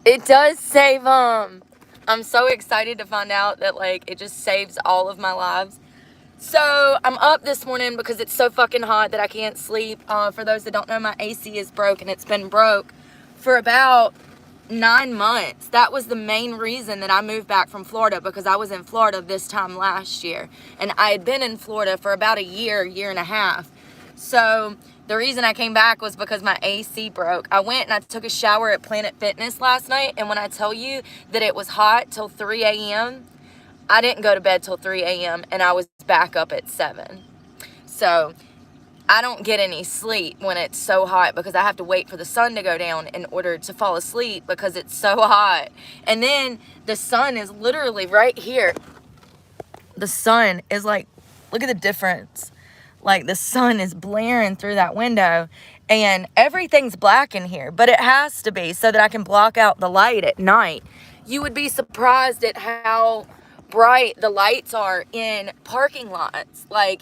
It does save them. I'm so excited to find out that, like, it just saves all of my lives. So I'm up this morning because it's so fucking hot that I can't sleep. For those that don't know, my AC is broke, and it's been broke for about 9 months. That was the main reason that I moved back from Florida, because I was in Florida this time last year, and I had been in Florida for about a year and a half. So the reason I came back was because my AC broke. I went and I took a shower at Planet Fitness last night, and when I tell you that it was hot till 3 a.m., I didn't go to bed till 3 a.m. and I was back up at 7. So I don't get any sleep when it's so hot, because I have to wait for the sun to go down in order to fall asleep, because it's so hot. And then the sun is literally right here. The sun is like, look at the difference. Like, the sun is blaring through that window, and everything's black in here, but it has to be so that I can block out the light at night. You would be surprised at how bright the lights are in parking lots. Like,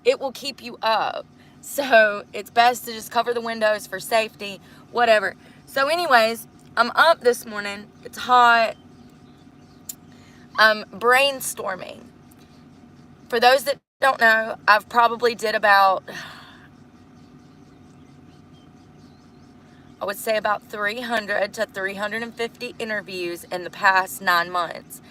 it will keep you up. So it's best to just cover the windows for safety, whatever. So anyways, I'm up this morning. It's hot. I'm brainstorming. For those that don't know, I've probably did about, I would say about 300 to 350 interviews in the past 9 months.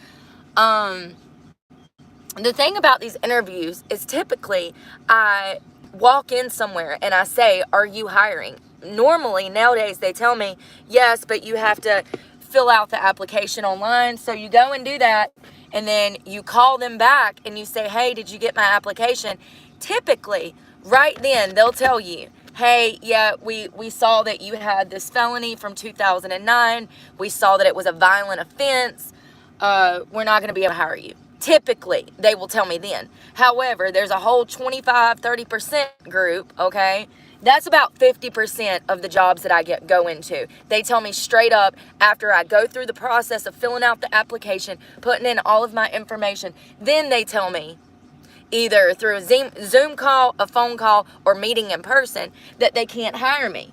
The thing about these interviews is, typically I walk in somewhere and I say, "Are you hiring?" Normally nowadays they tell me, "Yes, but you have to fill out the application online." So you go and do that, and then you call them back and you say, "Hey, did you get my application?" Typically, right then they'll tell you, "Hey, yeah, we saw that you had this felony from 2009. We saw that it was a violent offense. We're not going to be able to hire you." Typically, they will tell me then. However, there's a whole 25-30% group, okay? That's about 50% of the jobs that I go into. They tell me straight up, after I go through the process of filling out the application, putting in all of my information, then they tell me, either through a Zoom call, a phone call, or meeting in person, that they can't hire me.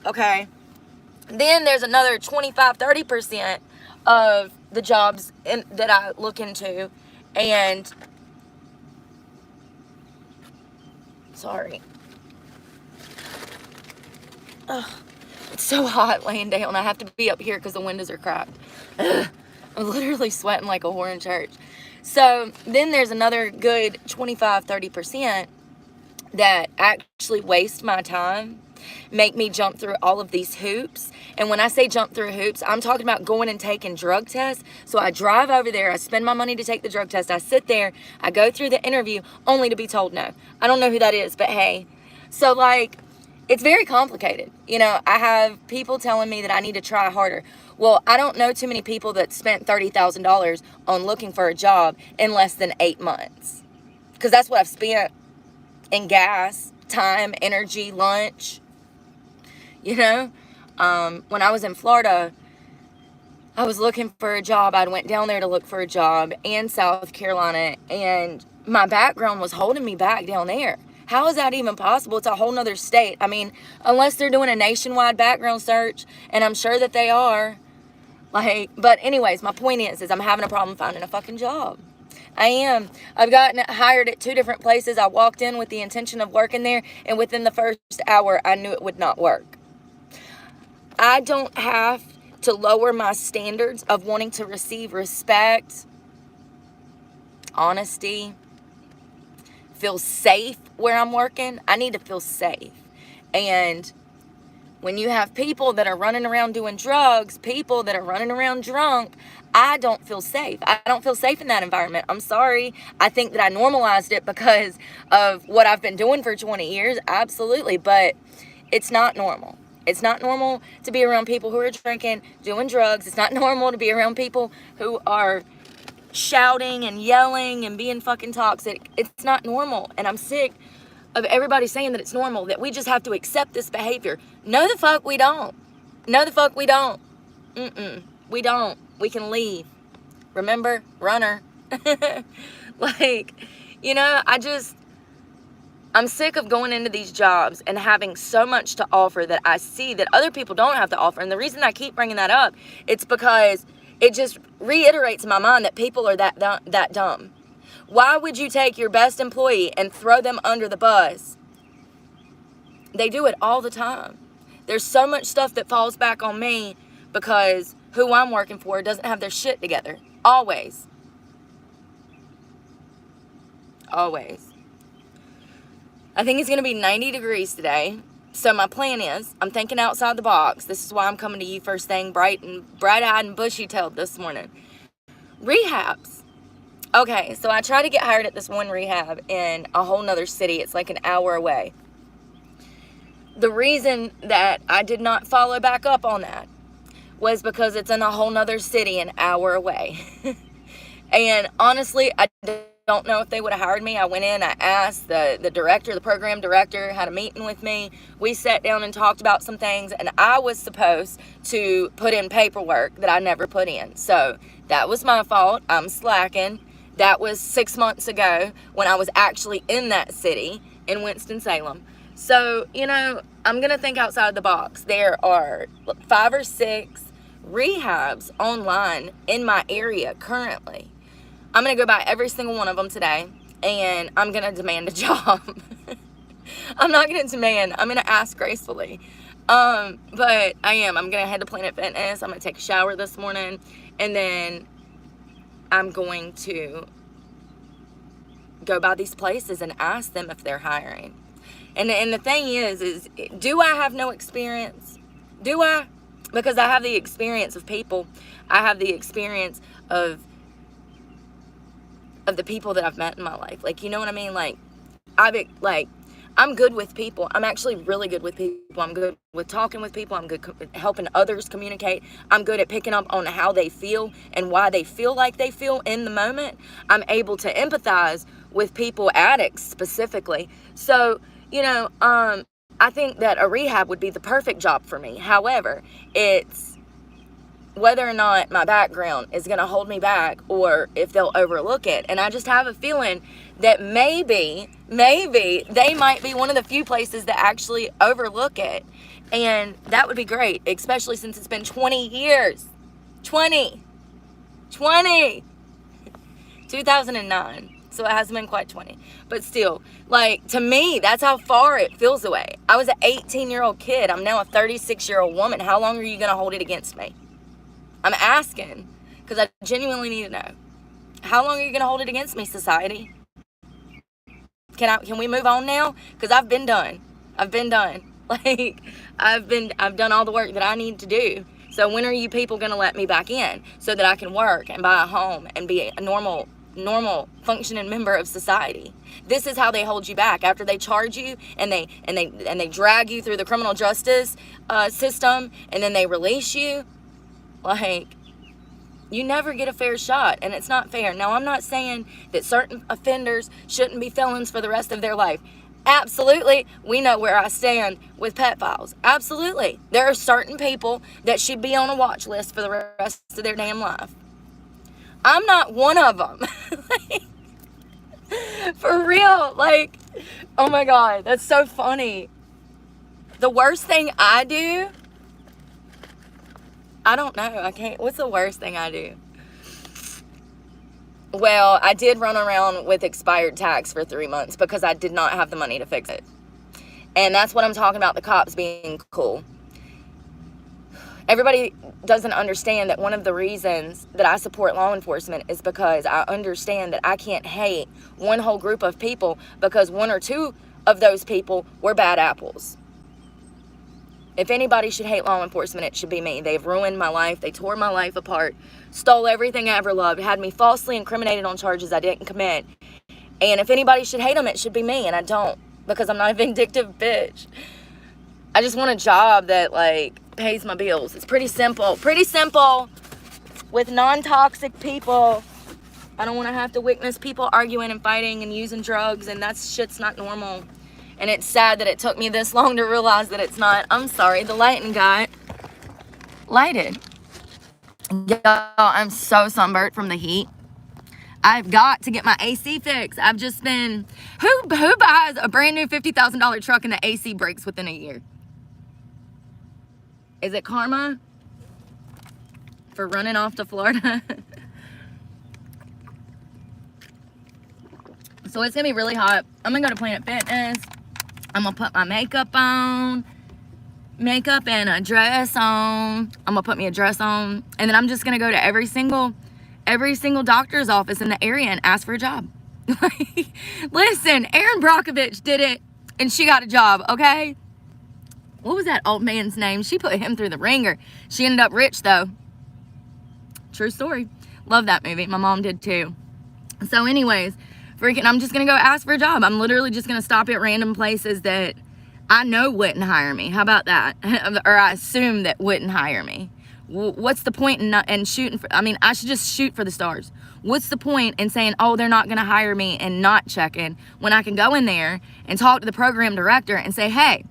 Okay? Then there's another 25-30% of the jobs that I look into, and sorry, it's so hot laying down. I have to be up here because the windows are cracked. I'm literally sweating like a whore in church. So then there's another good 25-30% that actually waste my time, make me jump through all of these hoops. And when I say jump through hoops, I'm talking about going and taking drug tests. So I drive over there, I spend my money to take the drug test, I sit there, I go through the interview, only to be told no. I don't know who that is, but hey. So, like, it's very complicated. You know, I have people telling me that I need to try harder. Well, I don't know too many people that spent $30,000 on looking for a job in less than 8 months. Because that's what I've spent in gas, time, energy, lunch. You know, when I was in Florida, I was looking for a job. I went down there to look for a job, and South Carolina, and my background was holding me back down there. How is that even possible? It's a whole nother state. I mean, unless they're doing a nationwide background search, and I'm sure that they are. Like, but anyways, my point is I'm having a problem finding a fucking job. I am. I've gotten hired at 2 different places. I walked in with the intention of working there, and within the first hour, I knew it would not work. I don't have to lower my standards of wanting to receive respect, honesty, feel safe where I'm working. I need to feel safe. And when you have people that are running around doing drugs, people that are running around drunk, I don't feel safe. I don't feel safe in that environment. I'm sorry. I think that I normalized it because of what I've been doing for 20 years. Absolutely. But it's not normal. It's not normal to be around people who are drinking, doing drugs. It's not normal to be around people who are shouting and yelling and being fucking toxic. It's not normal. And I'm sick of everybody saying that it's normal, that we just have to accept this behavior. No, the fuck we don't. No, the fuck we don't. We don't. We can leave. Remember? Runner. Like, you know, I'm sick of going into these jobs and having so much to offer that I see that other people don't have to offer. And the reason I keep bringing that up, it's because it just reiterates in my mind that people are that dumb. Why would you take your best employee and throw them under the bus? They do it all the time. There's so much stuff that falls back on me because who I'm working for doesn't have their shit together. Always. Always. I think it's going to be 90 degrees today. So my plan is, I'm thinking outside the box. This is why I'm coming to you first thing, bright-eyed and bushy-tailed this morning. Rehabs. Okay, so I tried to get hired at this one rehab in a whole nother city. It's like an hour away. The reason that I did not follow back up on that was because it's in a whole nother city an hour away. And honestly, I don't know if they would have hired me. I went in, I asked the director, the program director, had a meeting with me. We sat down and talked about some things, and I was supposed to put in paperwork that I never put in. So that was my fault. I'm slacking. That was 6 months ago when I was actually in that city in Winston-Salem. So, you know, I'm going to think outside the box. There are 5 or 6 rehabs online in my area currently. I'm going to go by every single one of them today, and I'm going to demand a job. I'm not going to demand. I'm going to ask gracefully. But I am. I'm going to head to Planet Fitness. I'm going to take a shower this morning, and then I'm going to go by these places and ask them if they're hiring. And the thing is do I have no experience? Do I? Because I have the experience of people. I have the experience of the people that I've met in my life. Like, you know what I mean? Like, I'm good with people. I'm actually really good with people. I'm good with talking with people. I'm good helping others communicate. I'm good at picking up on how they feel and why they feel like they feel in the moment. I'm able to empathize with people, addicts specifically. So, you know, I think that a rehab would be the perfect job for me. However, it's whether or not my background is going to hold me back or if they'll overlook it. And I just have a feeling that maybe they might be one of the few places that actually overlook it. And that would be great, especially since it's been 20 years. 2009. So it hasn't been quite 20. But still, like, to me, that's how far it feels away. I was an 18-year-old kid. I'm now a 36-year-old woman. How long are you going to hold it against me? I'm asking because I genuinely need to know. How long are you going to hold it against me, society? Can we move on now? Because I've been done. Like, I've done all the work that I need to do. So when are you people going to let me back in so that I can work and buy a home and be a normal functioning member of society? This is how they hold you back after they charge you and they drag you through the criminal justice system, and then they release you. Like, you never get a fair shot, and it's not fair. Now, I'm not saying that certain offenders shouldn't be felons for the rest of their life. Absolutely. We know where I stand with pedophiles. Absolutely. There are certain people that should be on a watch list for the rest of their damn life. I'm not one of them. For real. Like, oh my God, that's so funny. The worst thing I do, I don't know. I can't. What's the worst thing I do? Well, I did run around with expired tax for 3 months because I did not have the money to fix it. And that's what I'm talking about, the cops being cool. Everybody doesn't understand that one of the reasons that I support law enforcement is because I understand that I can't hate one whole group of people because 1 or 2 of those people were bad apples. If anybody should hate law enforcement, it should be me. They've ruined my life. They tore my life apart, stole everything I ever loved, had me falsely incriminated on charges I didn't commit. And if anybody should hate them, it should be me, and I don't, because I'm not a vindictive bitch. I just want a job that, like, pays my bills. It's pretty simple. With non-toxic people. I don't want to have to witness people arguing and fighting and using drugs, and that shit's not normal. And it's sad that it took me this long to realize that it's not. I'm sorry, the lighting got lighted. Y'all, I'm so sunburnt from the heat. I've got to get my AC fixed. I've just been, who buys a brand new $50,000 truck and the AC breaks within a year? Is it karma for running off to Florida? So it's gonna be really hot. I'm gonna go to Planet Fitness. I'm gonna put my makeup on, makeup and a dress on. I'm gonna put me a dress on, and then I'm just gonna go to every single doctor's office in the area and ask for a job. Listen, Erin Brockovich did it, and she got a job, okay? What was that old man's name? She put him through the ringer. She ended up rich, though. True story. Love that movie. My mom did, too. So anyways, freaking, I'm just going to go ask for a job. I'm literally just going to stop at random places that I know wouldn't hire me. How about that? Or I assume that wouldn't hire me. What's the point in shooting for, I mean, I should just shoot for the stars. What's the point in saying, oh, they're not going to hire me and not checking, when I can go in there and talk to the program director and say, hey,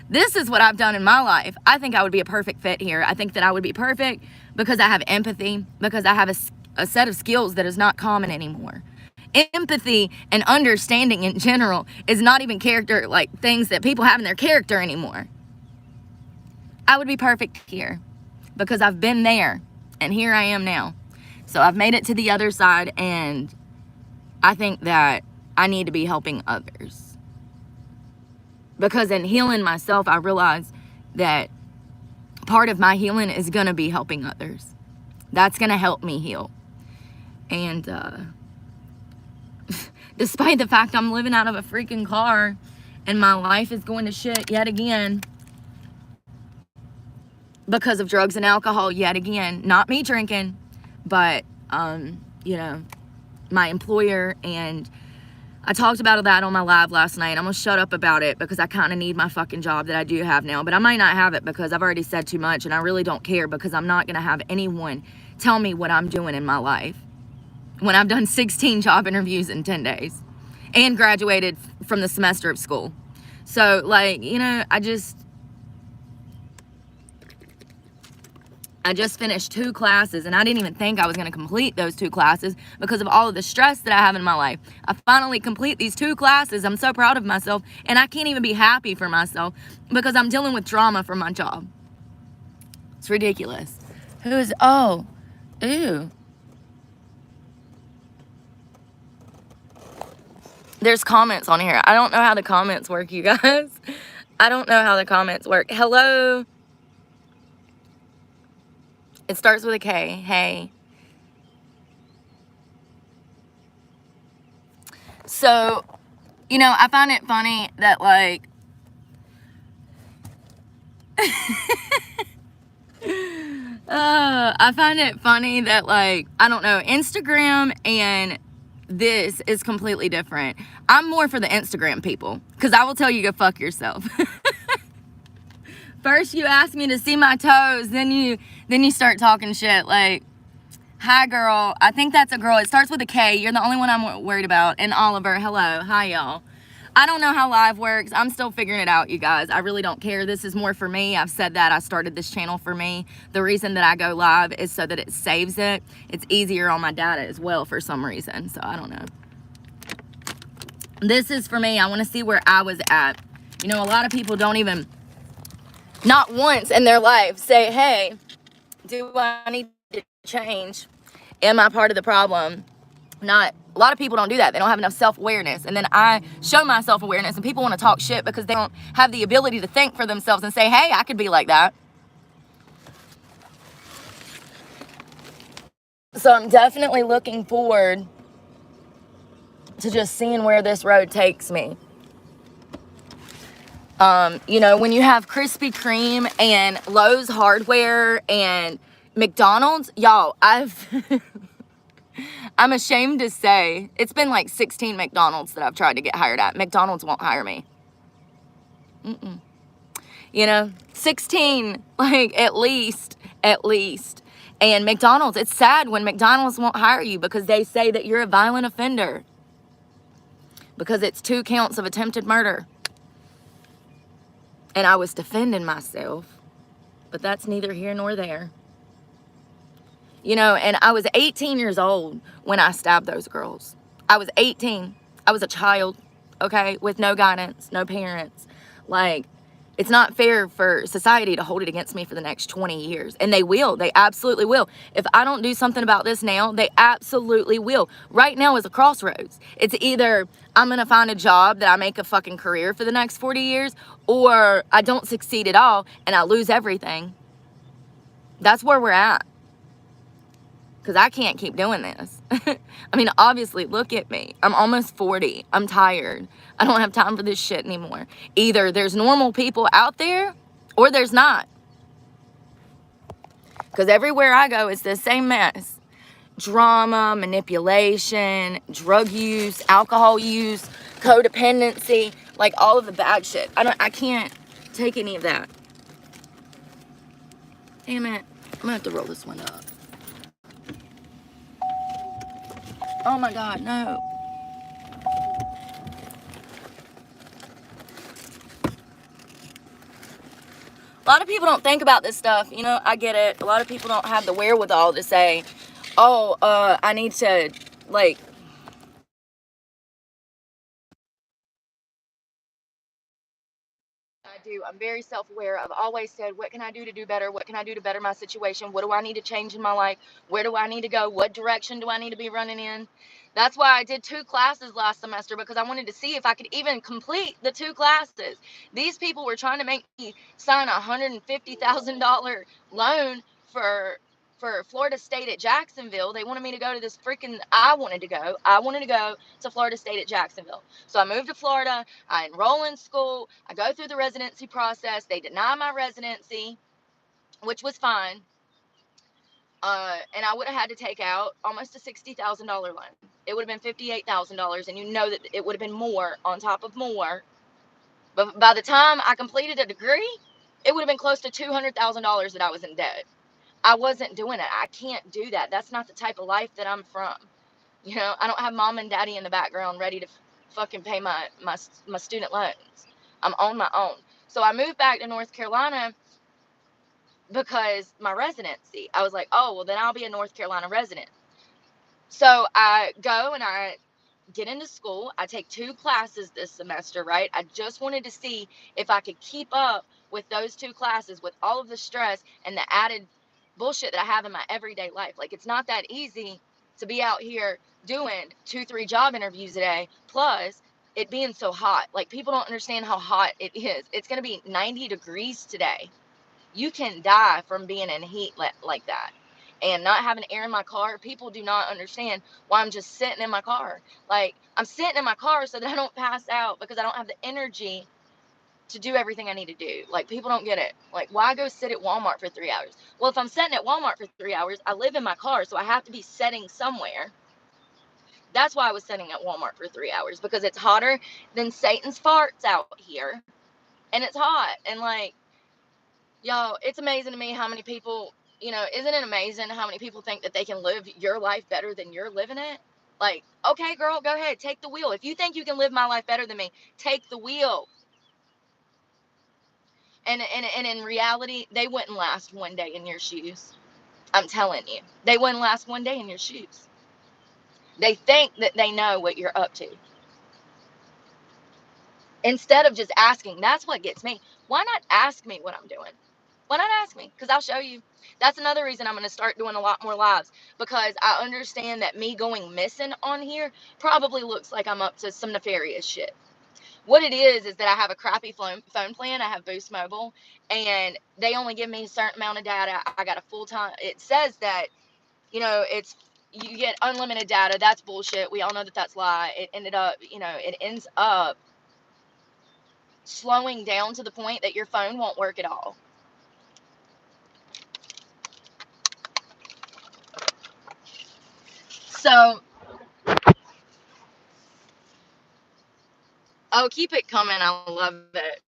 this is what I've done in my life. I think I would be a perfect fit here. I think that I would be perfect because I have empathy, because I have a set of skills that is not common anymore. Empathy and understanding in general is not even character, like things that people have in their character anymore. I would be perfect here because I've been there and here I am now. So I've made it to the other side, and I think that I need to be helping others. Because in healing myself, I realize that part of my healing is going to be helping others. That's going to help me heal. And despite the fact I'm living out of a freaking car and my life is going to shit yet again because of drugs and alcohol yet again, not me drinking, but, you know, my employer, and I talked about that on my live last night. I'm going to shut up about it because I kind of need my fucking job that I do have now. But I might not have it because I've already said too much, and I really don't care because I'm not going to have anyone tell me what I'm doing in my life when I've done 16 job interviews in 10 days and graduated from the semester of school. So, like, you know, I just finished 2 classes, and I didn't even think I was going to complete those 2 classes because of all of the stress that I have in my life. I finally complete these 2 classes. I'm so proud of myself, and I can't even be happy for myself because I'm dealing with drama from my job. It's ridiculous. Ooh. There's comments on here. I don't know how the comments work, you guys. I don't know how the comments work. Hello. It starts with a K. Hey. So, you know, I find it funny that, like, I find it funny that, like, I don't know, Instagram and this is completely different. I'm more for the Instagram people, because I will tell you, go fuck yourself. First you ask me to see my toes, then you start talking shit like, hi girl. I think that's a girl. It starts with a K. You're the only one I'm worried about. And Oliver, hello. Hi y'all. I don't know how live works. I'm still figuring it out, you guys. I really don't care. This is more for me. I've said that. I started this channel for me. The reason that I go live is so that it saves it. It's easier on my data as well for some reason. So I don't know. This is for me. I want to see where I was at. You know, a lot of people don't even, not once in their life, say, hey, do I need to change? Am I part of the problem? A lot of people don't do that. They don't have enough self-awareness. And then I show my self-awareness, and people want to talk shit because they don't have the ability to think for themselves and say, hey, I could be like that. So I'm definitely looking forward to just seeing where this road takes me. You know, when you have Krispy Kreme and Lowe's Hardware and McDonald's, y'all, I'm ashamed to say, it's been like 16 McDonald's that I've tried to get hired at. McDonald's won't hire me. You know, 16, like at least. And McDonald's, it's sad when McDonald's won't hire you because they say that you're a violent offender. Because it's 2 counts of attempted murder. And I was defending myself. But that's neither here nor there. you know, and I was 18 years old when I stabbed those girls. I was 18. I was a child, okay, with no guidance, no parents. Like, it's not fair for society to hold it against me for the next 20 years. And they will. They absolutely will. If I don't do something about this now, they absolutely will. Right now is a crossroads. It's either I'm going to find a job that I make a fucking career for the next 40 years, or I don't succeed at all and I lose everything. That's where we're at. Because I can't keep doing this. I mean, obviously, look at me. I'm almost 40. I'm tired. I don't have time for this shit anymore. Either there's normal people out there or there's not. Because everywhere I go, it's the same mess. Drama, manipulation, drug use, alcohol use, codependency, like all of the bad shit. I can't take any of that. Damn it. I'm gonna have to roll this one up. Oh my God, no. A lot of people don't think about this stuff. You know, I get it. A lot of people don't have the wherewithal to say, oh, I need to, like, I do. I'm very self-aware. I've always said, what can I do to do better? What can I do to better my situation? What do I need to change in my life? Where do I need to go? What direction do I need to be running in? That's why I did 2 classes last semester, because I wanted to see if I could even complete the 2 classes. These people were trying to make me sign a $150,000 loan for Florida State at Jacksonville. They wanted me to go to this freaking, I wanted to go to Florida State at Jacksonville. So I moved to Florida. I enroll in school. I go through the residency process. They deny my residency, which was fine. And I would have had to take out almost a $60,000 loan. It would have been $58,000, and you know that it would have been more on top of more. But by the time I completed a degree, it would have been close to $200,000 that I was in debt. I wasn't doing it. I can't do that. That's not the type of life that I'm from. You know, I don't have mom and daddy in the background ready to fucking pay my student loans. I'm on my own. So I moved back to North Carolina because my residency. I was like, oh, well, then I'll be a North Carolina resident. So I go and I get into school. I take 2 classes this semester, right? I just wanted to see if I could keep up with those 2 classes with all of the stress and the added bullshit that I have in my everyday life. Like, it's not that easy to be out here doing 2-3 job interviews a day, plus it being so hot. Like, people don't understand how hot it is. It's going to be 90 degrees today. You can die from being in heat like that. And not having air in my car, people do not understand why I'm just sitting in my car. Like, I'm sitting in my car so that I don't pass out, because I don't have the energy to do everything I need to do. Like, people don't get it. Like, why go sit at Walmart for 3 hours? Well, if I'm sitting at Walmart for 3 hours, I live in my car, so I have to be sitting somewhere. That's why I was sitting at Walmart for 3 hours, because it's hotter than Satan's farts out here. And it's hot. And, like, y'all, it's amazing to me how many people, you know, isn't it amazing how many people think that they can live your life better than you're living it? Like, okay, girl, go ahead, take the wheel. If you think you can live my life better than me, take the wheel. And in reality, they wouldn't last one day in your shoes. I'm telling you, they wouldn't last one day in your shoes. They think that they know what you're up to. Instead of just asking, that's what gets me. Why not ask me what I'm doing? Why not ask me? Because I'll show you. That's another reason I'm going to start doing a lot more lives, because I understand that me going missing on here probably looks like I'm up to some nefarious shit. What it is that I have a crappy phone plan. I have Boost Mobile, and they only give me a certain amount of data. I got a full-time. It says that, you know, you get unlimited data. That's bullshit. We all know that that's lie. It ended up, you know, it ends up slowing down to the point that your phone won't work at all. So, oh, keep it coming. I love it.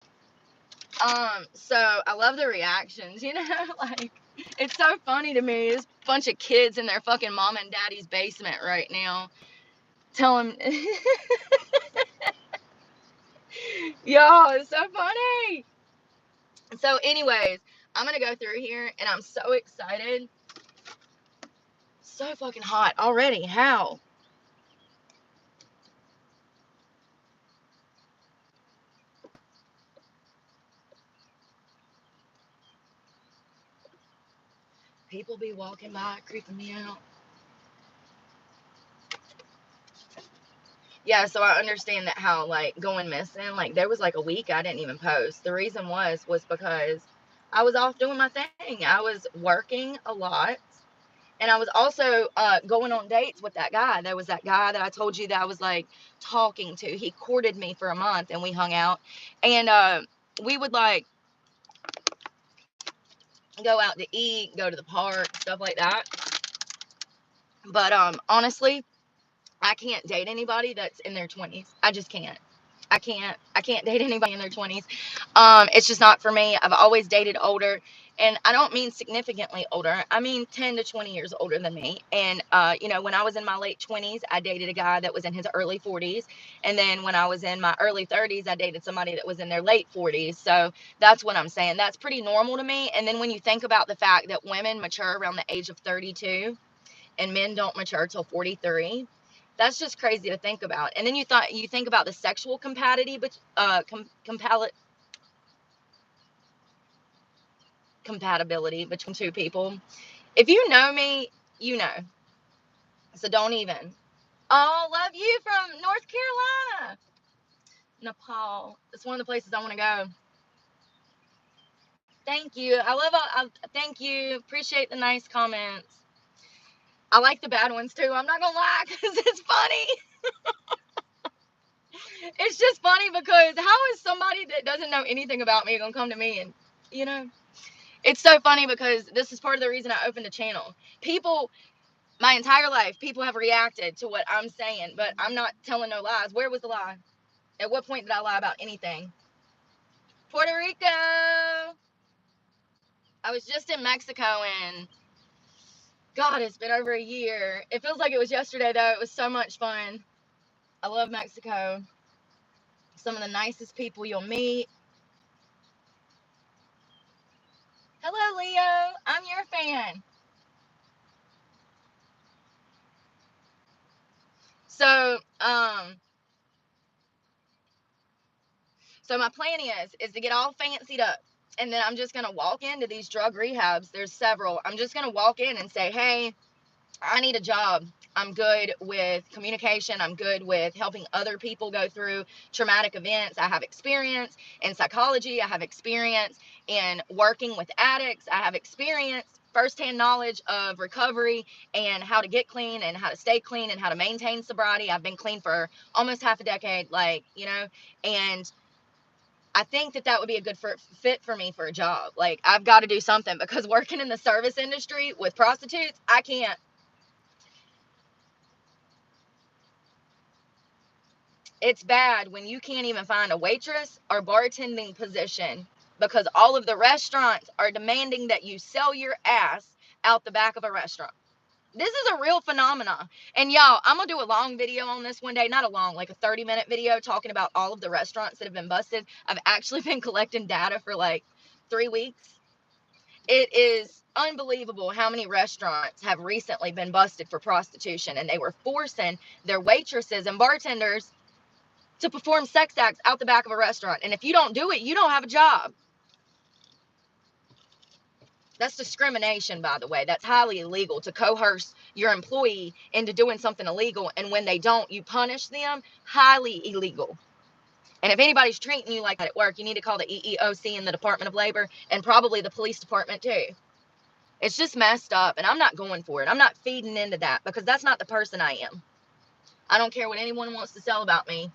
So I love the reactions, you know, like, it's so funny to me. This bunch of kids in their fucking mom and daddy's basement right now. Tell them, yo, it's so funny. So anyways, I'm going to go through here, and I'm so excited so fucking hot already. How? People be walking by, creeping me out. Yeah, so I understand that how, like, going missing, like, there was like a week I didn't even post. The reason was because I was off doing my thing. I was working a lot. And I was also going on dates with that guy. There was that guy that I told you that I was like talking to. He courted me for a month and we hung out. And we would like go out to eat, go to the park, stuff like that. But honestly, I can't date anybody that's in their 20s. I just can't. I can't date anybody in their 20s. It's just not for me. I've always dated older, and I don't mean significantly older. I mean 10 to 20 years older than me. And when I was in my late 20s, I dated a guy that was in his early 40s, and then when I was in my early 30s, I dated somebody that was in their late 40s. So that's what I'm saying. That's pretty normal to me. And then when you think about the fact that women mature around the age of 32 and men don't mature till 43, that's just crazy to think about. And then you think about the sexual compatibility between two people. If you know me, you know. So don't even. Oh, love you from North Carolina. Nepal. It's one of the places I want to go. Thank you. Thank you. Appreciate the nice comments. I like the bad ones too. I'm not gonna lie, because it's funny. It's just funny because how is somebody that doesn't know anything about me gonna come to me and you know? It's so funny because this is part of the reason I opened a channel. People, my entire life, people have reacted to what I'm saying, but I'm not telling no lies. Where was the lie? At what point did I lie about anything? Puerto Rico. I was just in Mexico and God, it's been over a year. It feels like it was yesterday though. It was so much fun. I love Mexico. Some of the nicest people you'll meet. Hello, Leo. I'm your fan. So, my plan is to get all fancied up. And then I'm just going to walk into these drug rehabs. There's several. I'm just going to walk in and say, hey, I need a job. I'm good with communication. I'm good with helping other people go through traumatic events. I have experience in psychology. I have experience in working with addicts. I have experience, firsthand knowledge of recovery and how to get clean and how to stay clean and how to maintain sobriety. I've been clean for almost half a decade, and I think that would be a good fit for me for a job. Like, I've got to do something because working in the service industry with prostitutes, I can't. It's bad when you can't even find a waitress or bartending position because all of the restaurants are demanding that you sell your ass out the back of a restaurant. This is a real phenomenon. And y'all, I'm going to do a long video on this one day. Not a long, like a 30-minute video talking about all of the restaurants that have been busted. I've actually been collecting data for like 3 weeks. It is unbelievable how many restaurants have recently been busted for prostitution, and they were forcing their waitresses and bartenders to perform sex acts out the back of a restaurant. And if you don't do it, you don't have a job. That's discrimination, by the way. That's highly illegal to coerce your employee into doing something illegal. And when they don't, you punish them. Highly illegal. And if anybody's treating you like that at work, you need to call the EEOC and the Department of Labor and probably the police department too. It's just messed up. And I'm not going for it. I'm not feeding into that because that's not the person I am. I don't care what anyone wants to sell about me.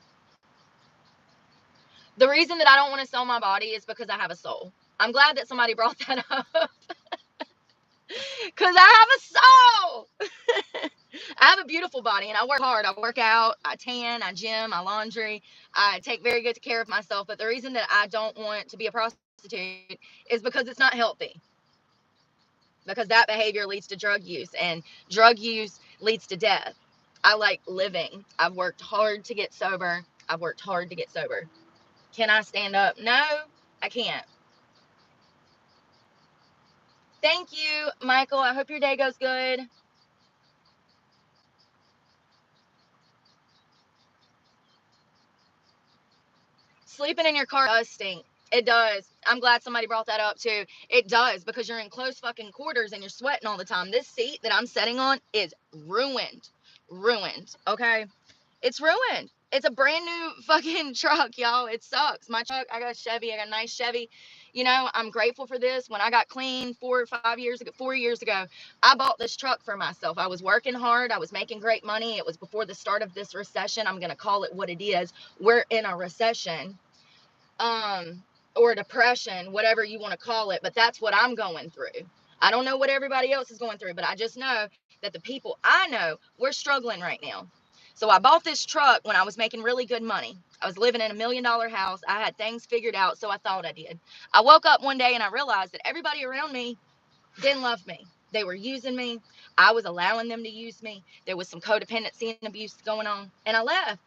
The reason that I don't want to sell my body is because I have a soul. I'm glad that somebody brought that up. Because I have a soul. I have a beautiful body and I work hard. I work out, I tan, I gym, I laundry. I take very good care of myself. But the reason that I don't want to be a prostitute is because it's not healthy. Because that behavior leads to drug use and drug use leads to death. I like living. I've worked hard to get sober. I've worked hard to get sober. Can I stand up? No, I can't. Thank you, Michael. I hope your day goes good. Sleeping in your car does stink. It does. I'm glad somebody brought that up too. It does, because you're in close fucking quarters and you're sweating all the time. This seat that I'm sitting on is ruined. Ruined. Okay? It's ruined. It's a brand new fucking truck, y'all. It sucks. My truck, I got a Chevy. I got a nice Chevy. You know, I'm grateful for this. When I got clean 4 years ago, I bought this truck for myself. I was working hard. I was making great money. It was before the start of this recession. I'm going to call it what it is. We're in a recession, or depression, whatever you want to call it. But that's what I'm going through. I don't know what everybody else is going through, but I just know that the people I know, we're struggling right now. So I bought this truck when I was making really good money. I was living in $1 million house. I had things figured out, so I thought I did. I woke up one day and I realized that everybody around me didn't love me. They were using me. I was allowing them to use me. There was some codependency and abuse going on, and I left.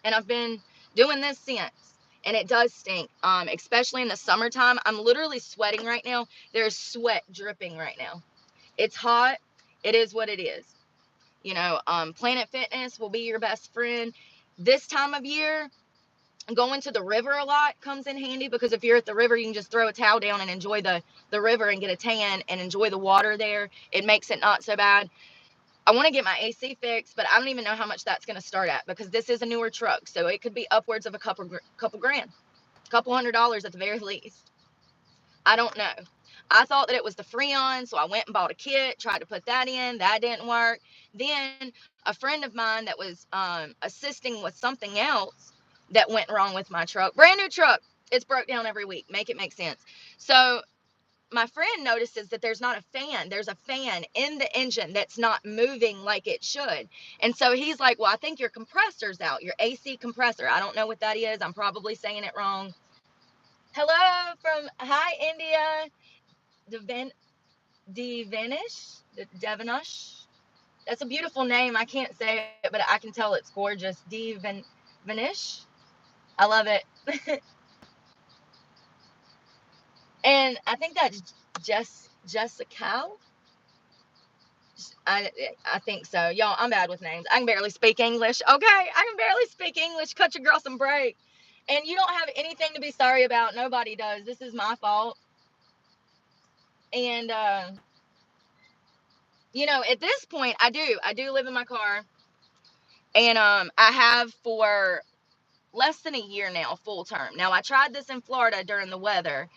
And I've been doing this since. And it does stink, especially in the summertime. I'm literally sweating right now. There's sweat dripping right now. It's hot. It is what it is. You know, Planet Fitness will be your best friend. This time of year, going to the river a lot comes in handy, because if you're at the river, you can just throw a towel down and enjoy the river and get a tan and enjoy the water there. It makes it not so bad. I want to get my AC fixed, but I don't even know how much that's going to start at, because this is a newer truck. So it could be upwards of a couple grand, couple $100 at the very least. I don't know. I thought that it was the Freon, so I went and bought a kit, tried to put that in. That didn't work. Then a friend of mine that was assisting with something else that went wrong with my truck, brand new truck, it's broke down every week. Make it make sense. So my friend notices that there's not a fan. There's a fan in the engine that's not moving like it should. And so he's like, well, I think your compressor's out, your AC compressor. I don't know what that is. I'm probably saying it wrong. Hello from, hi, India. Devenish. That's a beautiful name. I can't say it, but I can tell it's gorgeous. Devenish. I love it. And I think that's Jessica. I think so. Y'all, I'm bad with names. I can barely speak English. Okay, I can barely speak English. Cut your girl some break. And you don't have anything to be sorry about. Nobody does. This is my fault. And you know, at this point, I do live in my car, and I have for less than a year now, full term. Now, I tried this in Florida during the weather.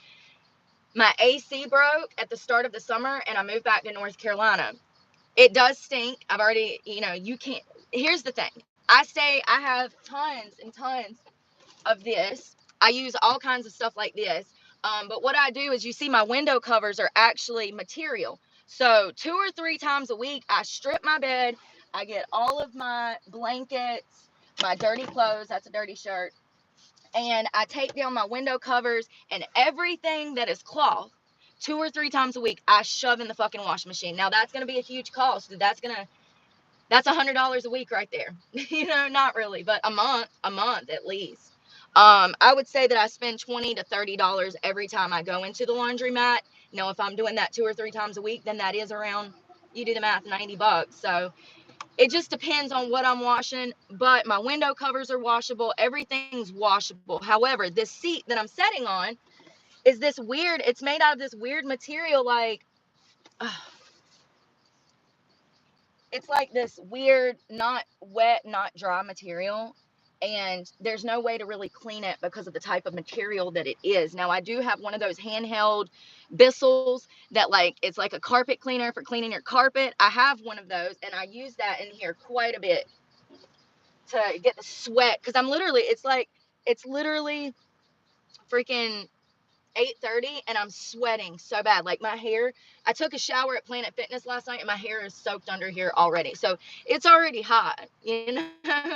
My AC broke at the start of the summer, and I moved back to North Carolina. It does stink. I've already, you know, you can't. Here's the thing. I have tons and tons of this. I use all kinds of stuff like this. But what I do is, you see my window covers are actually material. So 2 or 3 times a week, I strip my bed. I get all of my blankets, my dirty clothes. That's a dirty shirt. And I take down my window covers and everything that is cloth. 2 or 3 times a week, I shove in the fucking washing machine. Now, that's going to be a huge cost. That's $100 a week right there. You know, not really, but a month at least. I would say that I spend $20 to $30 every time I go into the laundromat. Now, if I'm doing that 2 or 3 times a week, then that is around, you do the math, $90. So it just depends on what I'm washing, but my window covers are washable. Everything's washable. However, this seat that I'm sitting on is this weird, it's made out of this weird material, like, it's like this weird, not wet, not dry material. And there's no way to really clean it because of the type of material that it is. Now, I do have one of those handheld Bissels that, like, it's like a carpet cleaner for cleaning your carpet. I have one of those, and I use that in here quite a bit to get the sweat, because it's literally freaking 8:30 and I'm sweating so bad. Like, my hair, I took a shower at Planet Fitness last night and my hair is soaked under here already. So it's already hot, you know,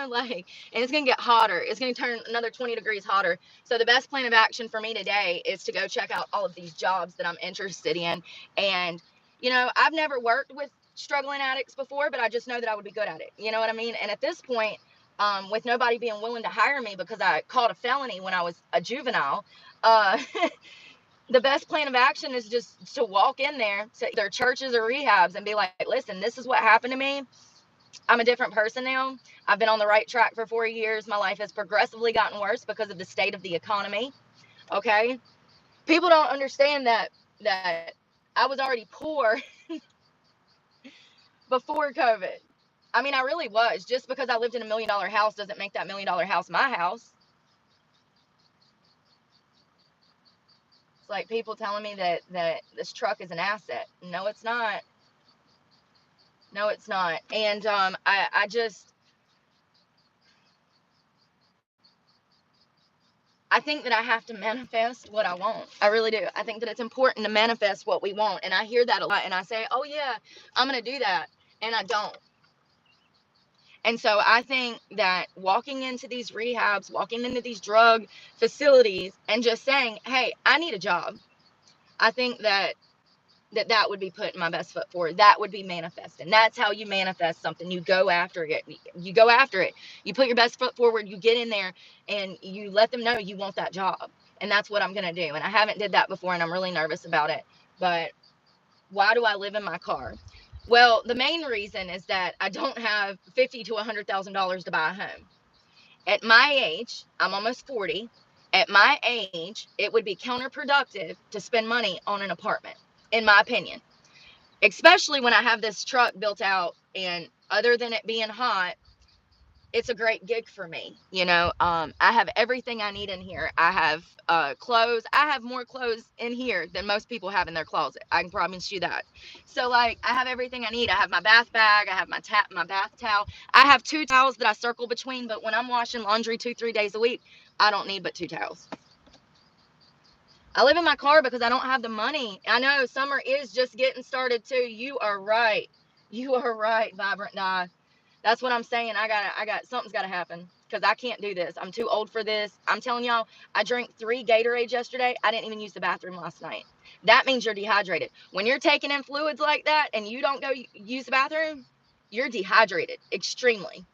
like, and it's going to get hotter. It's going to turn another 20 degrees hotter. So the best plan of action for me today is to go check out all of these jobs that I'm interested in. And, you know, I've never worked with struggling addicts before, but I just know that I would be good at it. You know what I mean? And at this point, with nobody being willing to hire me because I caught a felony when I was a juvenile, the best plan of action is just to walk in there to their churches or rehabs and be like, listen, this is what happened to me. I'm a different person now. I've been on the right track for 4 years. My life has progressively gotten worse because of the state of the economy. Okay, people don't understand that I was already poor before COVID. I mean, I really was. Just because I lived in $1 million house doesn't make that $1 million house my house. It's like people telling me that this truck is an asset. No, it's not. No, it's not. And I just, I think that I have to manifest what I want. I really do. I think that it's important to manifest what we want. And I hear that a lot. And I say, oh, yeah, I'm going to do that. And I don't. And so I think that walking into these rehabs, walking into these drug facilities and just saying, hey, I need a job. I think that would be putting my best foot forward. That would be manifesting. That's how you manifest something. You go after it. You go after it. You put your best foot forward. You get in there and you let them know you want that job. And that's what I'm going to do. And I haven't did that before and I'm really nervous about it. But why do I live in my car? Well, the main reason is that I don't have $50,000 to $100,000 to buy a home. At my age, I'm almost 40. At my age, it would be counterproductive to spend money on an apartment, in my opinion. Especially when I have this truck built out, and other than it being hot, it's a great gig for me. I have everything I need in here. I have clothes. I have more clothes in here than most people have in their closet. I can promise you that. So like, I have everything I need. I have my bath bag. I have my bath towel. I have 2 towels that I circle between. But when I'm washing laundry 2-3 days a week, I don't need but 2 towels. I live in my car because I don't have the money. I know summer is just getting started too. You are right. You are right, Vibrant Die. That's what I'm saying. Something's got to happen because I can't do this. I'm too old for this. I'm telling y'all, I drank 3 Gatorades yesterday. I didn't even use the bathroom last night. That means you're dehydrated. When you're taking in fluids like that and you don't go use the bathroom, you're dehydrated extremely.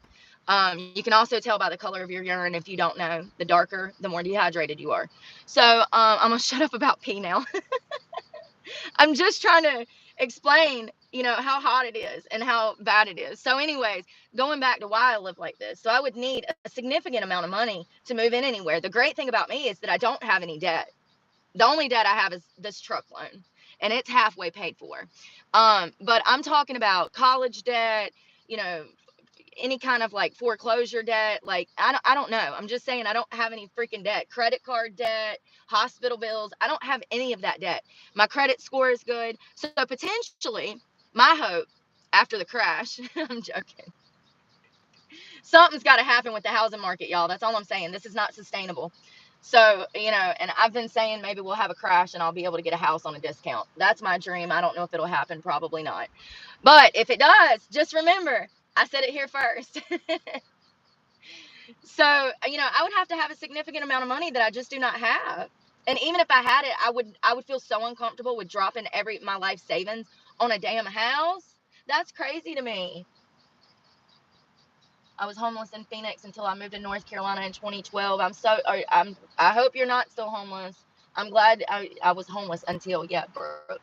You can also tell by the color of your urine if you don't know. The darker, the more dehydrated you are. So I'm going to shut up about pee now. I'm just trying to explain, how hot it is and how bad it is. So anyways, going back to why I live like this. So I would need a significant amount of money to move in anywhere. The great thing about me is that I don't have any debt. The only debt I have is this truck loan, and it's halfway paid for. But I'm talking about college debt, you know, any kind of like foreclosure debt. Like, I don't know. I'm just saying I don't have any freaking debt. Credit card debt, hospital bills. I don't have any of that debt. My credit score is good. So potentially, my hope after the crash, I'm joking. Something's got to happen with the housing market, y'all. That's all I'm saying. This is not sustainable. So, and I've been saying maybe we'll have a crash and I'll be able to get a house on a discount. That's my dream. I don't know if it'll happen. Probably not. But if it does, just remember, I said it here first. So, I would have to have a significant amount of money that I just do not have. And even if I had it, I would feel so uncomfortable with dropping my life savings on a damn house. That's crazy to me. I was homeless in Phoenix until I moved to North Carolina in 2012. I hope you're not still homeless. I'm glad I was homeless until, yeah, bro.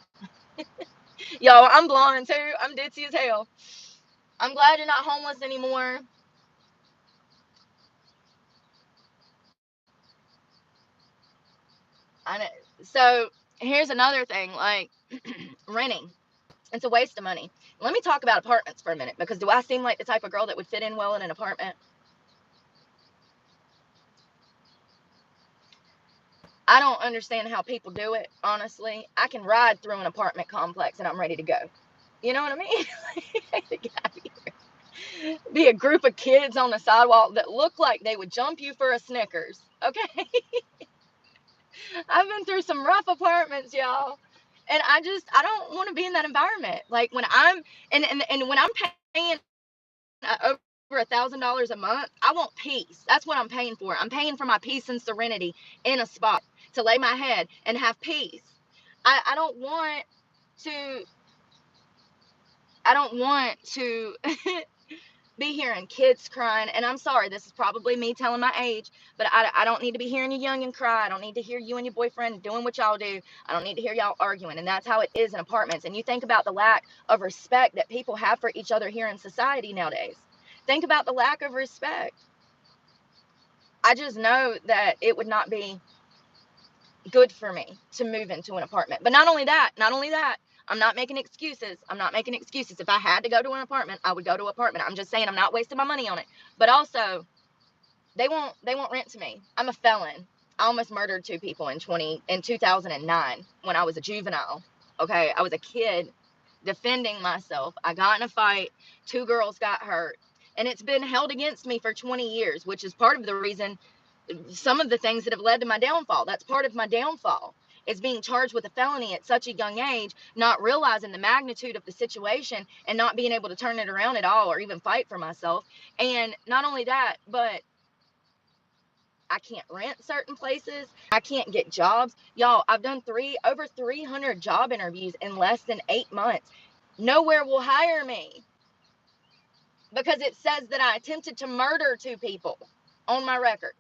Yo, I'm blonde too. I'm ditzy as hell. I'm glad you're not homeless anymore. I know. So here's another thing, like renting. It's a waste of money. Let me talk about apartments for a minute, because do I seem like the type of girl that would fit in well in an apartment? I don't understand how people do it, honestly. I can ride through an apartment complex and I'm ready to go. You know what I mean? Get out of here. Be a group of kids on the sidewalk that look like they would jump you for a Snickers. Okay? I've been through some rough apartments, y'all. And I don't want to be in that environment. Like when I'm and when I'm paying over $1,000 a month, I want peace. That's what I'm paying for. I'm paying for my peace and serenity in a spot to lay my head and have peace. I don't want to I don't want to be hearing kids crying. And I'm sorry, this is probably me telling my age, but I don't need to be hearing you young and cry. I don't need to hear you and your boyfriend doing what y'all do. I don't need to hear y'all arguing. And that's how it is in apartments. And you think about the lack of respect that people have for each other here in society nowadays. Think about the lack of respect. I just know that it would not be good for me to move into an apartment. But not only that, I'm not making excuses. If I had to go to an apartment, I would go to an apartment. I'm just saying I'm not wasting my money on it. But also, they won't rent to me. I'm a felon. I almost murdered 2 people in 2009 when I was a juvenile. Okay, I was a kid defending myself. I got in a fight. 2 girls got hurt. And it's been held against me for 20 years, which is part of the reason, some of the things that have led to my downfall. That's part of my downfall, is being charged with a felony at such a young age, not realizing the magnitude of the situation and not being able to turn it around at all or even fight for myself. And not only that, but I can't rent certain places. I can't get jobs. Y'all, I've done over 300 job interviews in less than 8 months. Nowhere will hire me because it says that I attempted to murder 2 people on my record.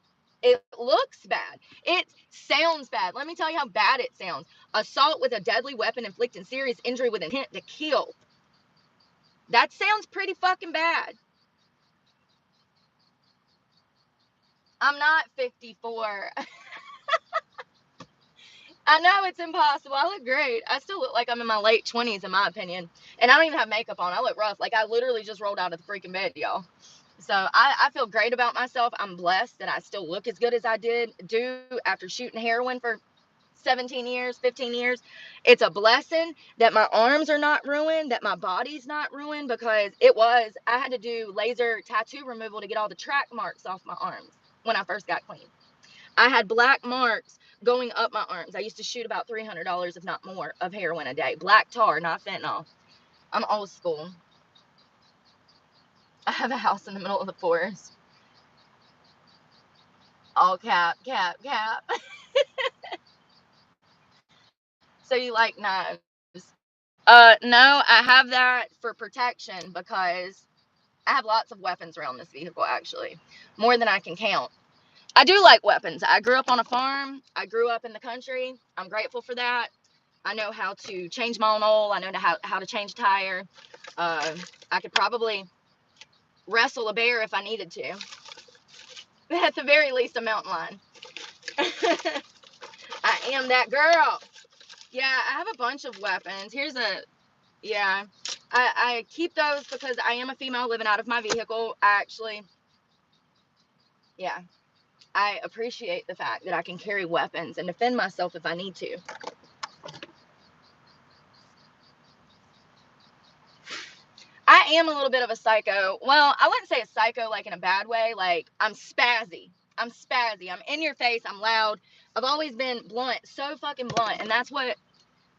It looks bad. It sounds bad. Let me tell you how bad it sounds. Assault with a deadly weapon inflicting serious injury with intent to kill. That sounds pretty fucking bad. I'm not 54. I know it's impossible. I look great. I still look like I'm in my late 20s, in my opinion. And I don't even have makeup on. I look rough. Like, I literally just rolled out of the freaking bed, y'all. So I feel great about myself. I'm blessed that I still look as good as I do after shooting heroin for 17 years, 15 years. It's a blessing that my arms are not ruined, that my body's not ruined, because I had to do laser tattoo removal to get all the track marks off my arms when I first got clean. I had black marks going up my arms. I used to shoot about $300, if not more, of heroin a day. Black tar, not fentanyl. I'm old school. I have a house in the middle of the forest. All cap. So you like knives? No, I have that for protection because I have lots of weapons around this vehicle, actually. More than I can count. I do like weapons. I grew up on a farm. I grew up in the country. I'm grateful for that. I know how to change my own oil. I know how to change a tire. I could probably wrestle a bear if I needed to. At the very least, a mountain lion. I am that girl. Yeah, I have a bunch of weapons. Yeah. I keep those because I am a female living out of my vehicle. Yeah. I appreciate the fact that I can carry weapons and defend myself if I need to. I am a little bit of a psycho. Well, I wouldn't say a psycho like in a bad way. Like, I'm spazzy. I'm in your face. I'm loud. I've always been blunt, so fucking blunt. And that's what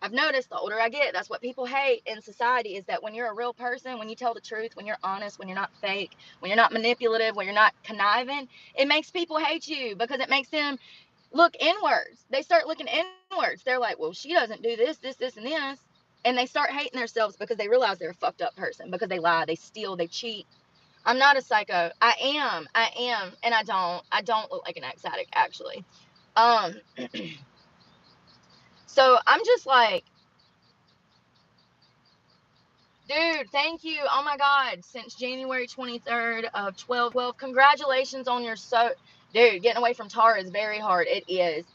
I've noticed the older I get. That's what people hate in society, is that when you're a real person, when you tell the truth, when you're honest, when you're not fake, when you're not manipulative, when you're not conniving, it makes people hate you because it makes them look inwards. They start looking inwards. They're like, well, she doesn't do this, and this. And they start hating themselves because they realize they're a fucked up person, because they lie, they steal, they cheat. I'm not a psycho. I am. And I don't look like an ex addict, actually. So I'm just like, dude, thank you. Oh my God. Since January 23rd of 12, congratulations on your dude, getting away from tar is very hard. It is.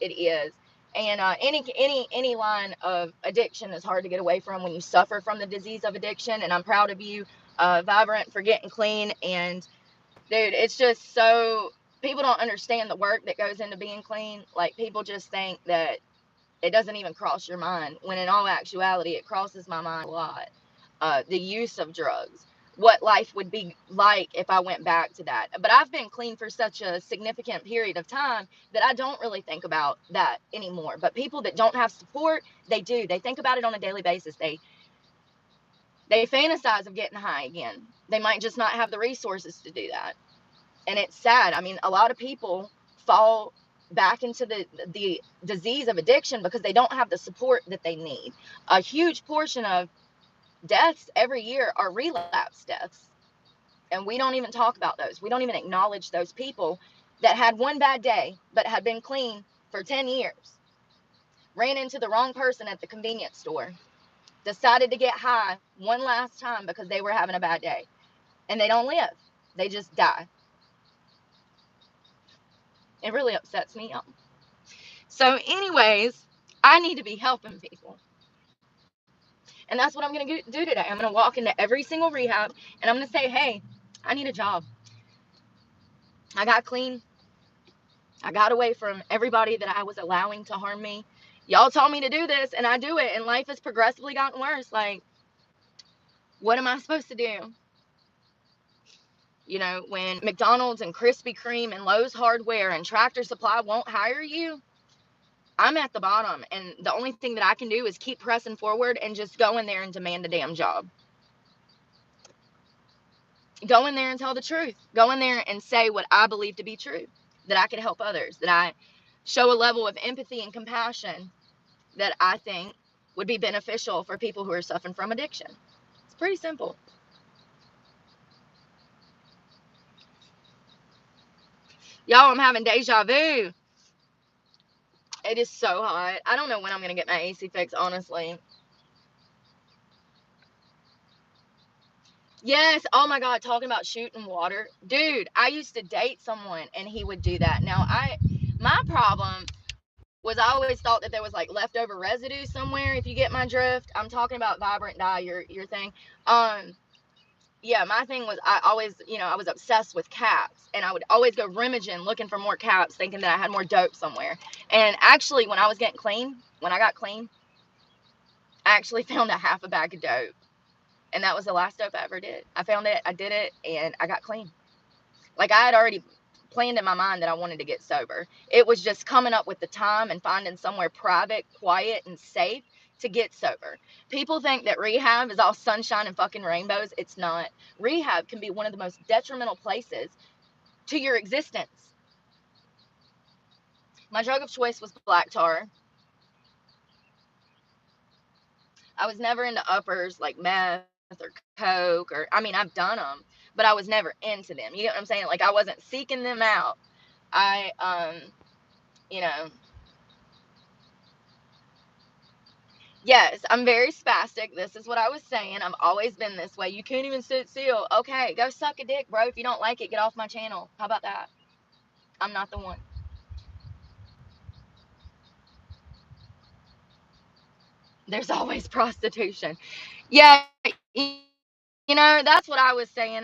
And any line of addiction is hard to get away from when you suffer from the disease of addiction. And I'm proud of you, Vibrant, for getting clean. And dude, it's just so, people don't understand the work that goes into being clean. Like, people just think that it doesn't even cross your mind, when in all actuality, it crosses my mind a lot. The use of drugs, what life would be like if I went back to that. But I've been clean for such a significant period of time that I don't really think about that anymore. But people that don't have support, they do. They think about it on a daily basis. They fantasize of getting high again. They might just not have the resources to do that. And it's sad. I mean, a lot of people fall back into the disease of addiction because they don't have the support that they need. A huge portion of deaths every year are relapse deaths. And we don't even talk about those. We don't even acknowledge those people that had one bad day but had been clean for 10 years, ran into the wrong person at the convenience store, decided to get high one last time because they were having a bad day, and they don't live. They just die. It really upsets me. So anyways, I need to be helping people. And that's what I'm going to do today. I'm going to walk into every single rehab and I'm going to say, hey, I need a job. I got clean. I got away from everybody that I was allowing to harm me. Y'all told me to do this and I do it, and life has progressively gotten worse. Like, what am I supposed to do? You know, when McDonald's and Krispy Kreme and Lowe's Hardware and Tractor Supply won't hire you, I'm at the bottom. And the only thing that I can do is keep pressing forward and just go in there and demand a damn job. Go in there and tell the truth. Go in there and say what I believe to be true, that I could help others, that I show a level of empathy and compassion that I think would be beneficial for people who are suffering from addiction. It's pretty simple. Y'all, I'm having deja vu. It is so hot. I don't know when I'm going to get my AC fixed, honestly. Yes. Oh my God. Talking about shooting water. Dude, I used to date someone and he would do that. Now, my problem was I always thought that there was like leftover residue somewhere, if you get my drift. I'm talking about vibrant dye, your thing. Um, yeah, my thing was I always, I was obsessed with caps, and I would always go rummaging looking for more caps, thinking that I had more dope somewhere. And actually, when I got clean, I actually found a half a bag of dope, and that was the last dope I ever did. I found it, I did it, and I got clean. Like, I had already planned in my mind that I wanted to get sober. It was just coming up with the time and finding somewhere private, quiet, and safe to get sober. People think that rehab is all sunshine and fucking rainbows. It's not. Rehab can be one of the most detrimental places to your existence. My drug of choice was black tar. I was never into uppers like meth or coke, or I mean, I've done them, but I was never into them. You get what I'm saying? Like, I wasn't seeking them out. I you know, yes, I'm very spastic. This is what I was saying. I've always been this way. You can't even sit still. Okay, go suck a dick, bro. If you don't like it, get off my channel. How about that? I'm not the one. There's always prostitution. Yeah, that's what I was saying.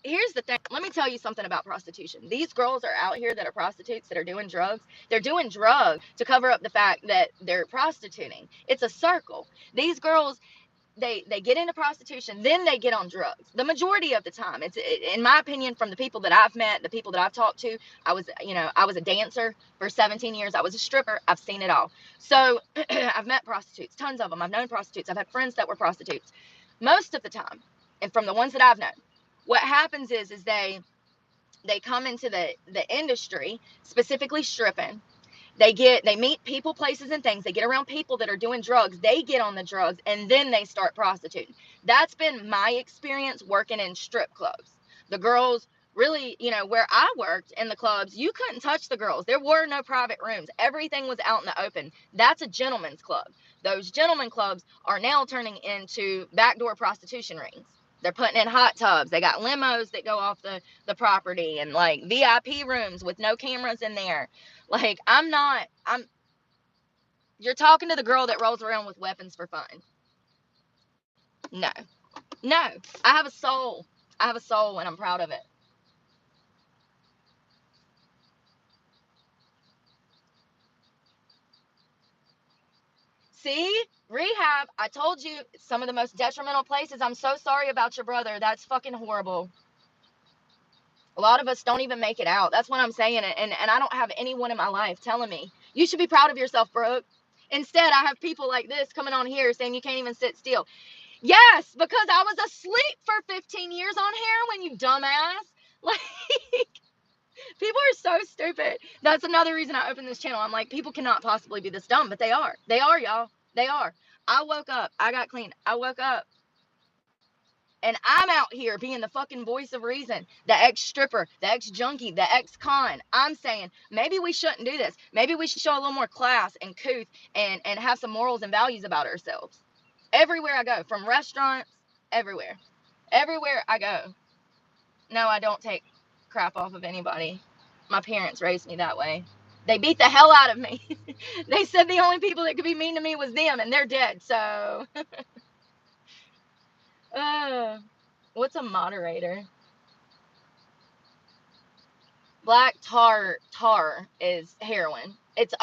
Here's the thing. Let me tell you something about prostitution. These girls are out here that are prostitutes that are doing drugs. They're doing drugs to cover up the fact that they're prostituting. It's a circle. These girls, they get into prostitution, then they get on drugs. The majority of the time, in my opinion, from the people that I've met, the people that I've talked to. I was a dancer for 17 years. I was a stripper. I've seen it all. So I've met prostitutes, tons of them. I've known prostitutes. I've had friends that were prostitutes. Most of the time, and from the ones that I've known, what happens is they come into the industry, specifically stripping. They meet people, places, and things. They get around people that are doing drugs. They get on the drugs, and then they start prostituting. That's been my experience working in strip clubs. The girls, really, where I worked in the clubs, you couldn't touch the girls. There were no private rooms. Everything was out in the open. That's a gentleman's club. Those gentleman clubs are now turning into backdoor prostitution rings. They're putting in hot tubs. They got limos that go off the property, and like VIP rooms with no cameras in there. Like, you're talking to the girl that rolls around with weapons for fun. No, no, I have a soul. I have a soul and I'm proud of it. See, rehab, I told you, some of the most detrimental places. I'm so sorry about your brother. That's fucking horrible. A lot of us don't even make it out. That's what I'm saying. And I don't have anyone in my life telling me, you should be proud of yourself, Brooke. Instead, I have people like this coming on here saying you can't even sit still. Yes, because I was asleep for 15 years on heroin, you dumbass. Like, people are so stupid. That's another reason I opened this channel. I'm like, people cannot possibly be this dumb, but they are. They are, y'all. They are. I woke up. I got clean. I woke up And I'm out here being the fucking voice of reason, the ex-stripper, the ex-junkie, the ex-con. I'm saying maybe we shouldn't do this. Maybe we should show a little more class and couth and have some morals and values about ourselves. Everywhere I go, from restaurants, everywhere. Everywhere I go. No, I don't take crap off of anybody. My parents raised me that way. They beat the hell out of me. They said the only people that could be mean to me was them, and they're dead. So, what's a moderator? Black tar is heroin. It's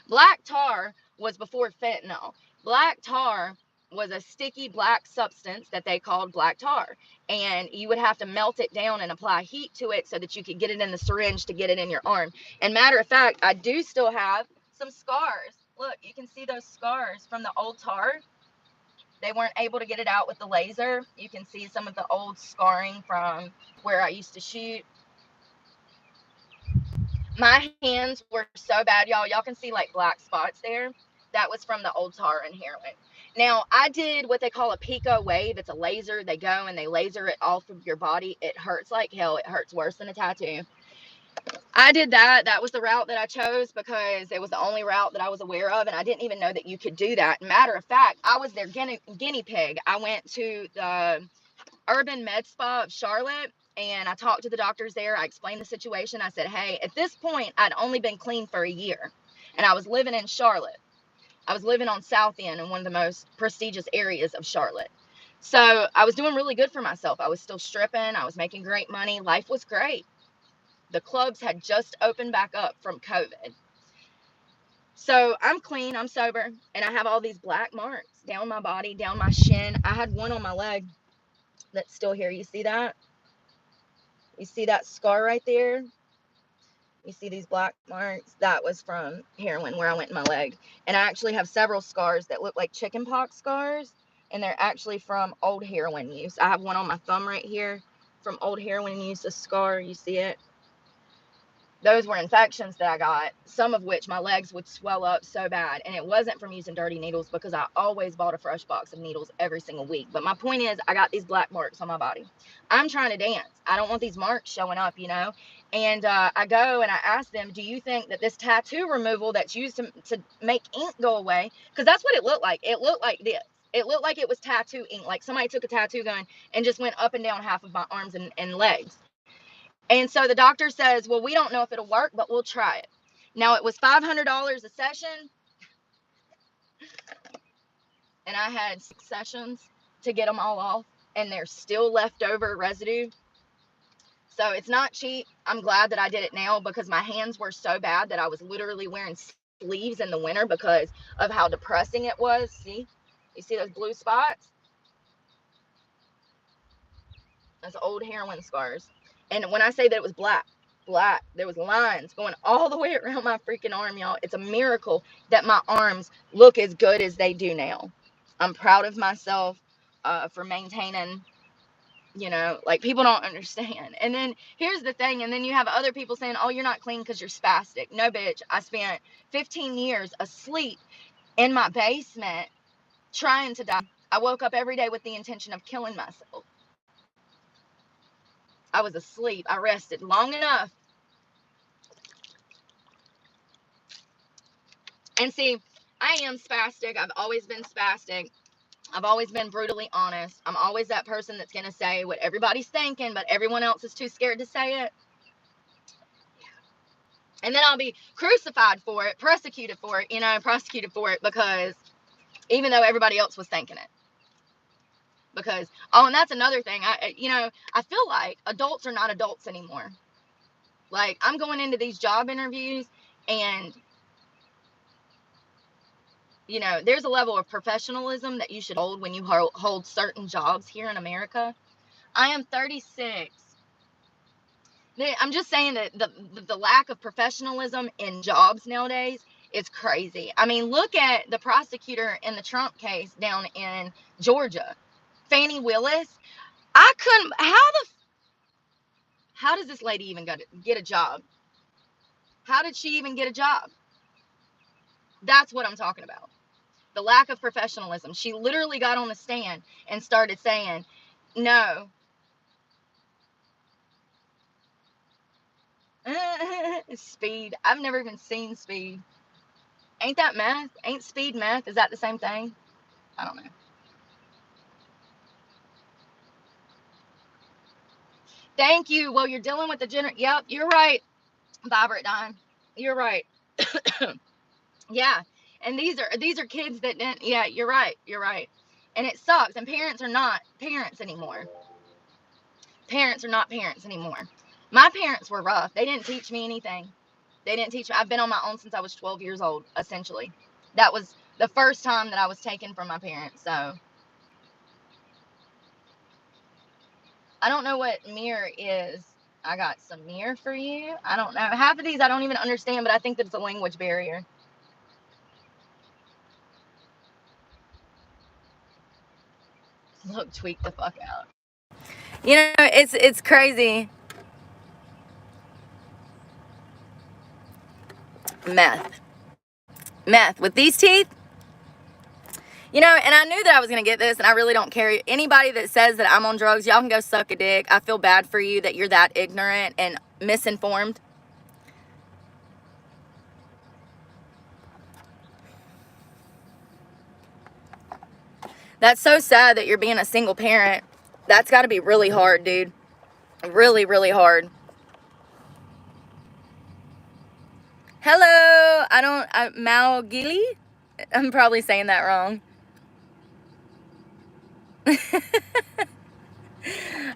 black tar was before fentanyl. Black tar was a sticky black substance that they called black tar, and you would have to melt it down and apply heat to it so that you could get it in the syringe to get it in your arm. And matter of fact, I do still have some scars. Look, you can see those scars from the old tar. They weren't able to get it out with the laser. You can see some of the old scarring from where I used to shoot. My hands were so bad, y'all. Y'all can see like black spots there. That was from the old tar and heroin. Now, I did what they call a pico wave. It's a laser. They go and they laser it off of your body. It hurts like hell. It hurts worse than a tattoo. I did that. That was the route that I chose because it was the only route that I was aware of, and I didn't even know that you could do that. Matter of fact, I was their guinea pig. I went to the Urban Med Spa of Charlotte, and I talked to the doctors there. I explained the situation. I said, hey, at this point, I'd only been clean for a year, and I was living in Charlotte. I was living on South End in one of the most prestigious areas of Charlotte. So I was doing really good for myself. I was still stripping. I was making great money. Life was great. The clubs had just opened back up from COVID. So I'm clean, I'm sober, and I have all these black marks down my body, down my shin. I had one on my leg that's still here. You see that? You see that scar right there? You see these black marks? That was from heroin where I went in my leg. And I actually have several scars that look like chickenpox scars, and they're actually from old heroin use. I have one on my thumb right here from old heroin use, a scar. You see it? Those were infections that I got, some of which my legs would swell up so bad. And it wasn't from using dirty needles because I always bought a fresh box of needles every single week. But my point is, I got these black marks on my body. I'm trying to dance. I don't want these marks showing up, you know. And I go and I ask them, do you think that this tattoo removal that's used to make ink go away? Because that's what it looked like. It looked like this. It looked like it was tattoo ink, like somebody took a tattoo gun and just went up and down half of my arms and legs. And so the doctor says, well, we don't know if it'll work, but we'll try it. Now, it was $500 a session, and I had 6 sessions to get them all off, and there's still leftover residue. So it's not cheap. I'm glad that I did it now because my hands were so bad that I was literally wearing sleeves in the winter because of how depressing it was. See? You see those blue spots? Those old heroin scars. And when I say that it was black, there was lines going all the way around my freaking arm, y'all. It's a miracle that my arms look as good as they do now. I'm proud of myself for maintaining, you know, like people don't understand. And then here's the thing, and then you have other people saying, oh, you're not clean because you're spastic. No, bitch, I spent 15 years asleep in my basement trying to die. I woke up every day with the intention of killing myself. I was asleep. I rested long enough. And see, I am spastic. I've always been spastic. I've always been brutally honest. I'm always that person that's going to say what everybody's thinking, but everyone else is too scared to say it. And then I'll be crucified for it, prosecuted for it, because even though everybody else was thinking it. Because, oh, and that's another thing. I feel like adults are not adults anymore. Like, I'm going into these job interviews and, you know, there's a level of professionalism that you should hold when you hold certain jobs here in America. I am 36. I'm just saying that the lack of professionalism in jobs nowadays is crazy. I mean, look at the prosecutor in the Trump case down in Georgia, Fannie Willis. How does this lady even get a job? How did she even get a job? That's what I'm talking about. The lack of professionalism. She literally got on the stand and started saying, No. Speed. I've never even seen Speed. Ain't that meth? Ain't Speed meth? Is that the same thing? I don't know. Thank you. Well, you're dealing with the Yep, you're right. Vibrant dime. You're right. Yeah. And these are kids that didn't. Yeah, you're right. You're right. And it sucks. And parents are not parents anymore. Parents are not parents anymore. My parents were rough. They didn't teach me anything. They didn't teach me. I've been on my own since I was 12 years old, essentially. That was the first time that I was taken from my parents. So I don't know what mirror is. I got some mirror for you. I don't know. Half of these I don't even understand, but I think that it's a language barrier. Look, tweak the fuck out. You know, it's crazy. Meth with these teeth. You know, and I knew that I was going to get this, and I really don't care. Anybody that says that I'm on drugs, y'all can go suck a dick. I feel bad for you that you're that ignorant and misinformed. That's so sad that you're being a single parent. That's got to be really hard, dude. Really, really hard. Hello, Malgili? I'm probably saying that wrong.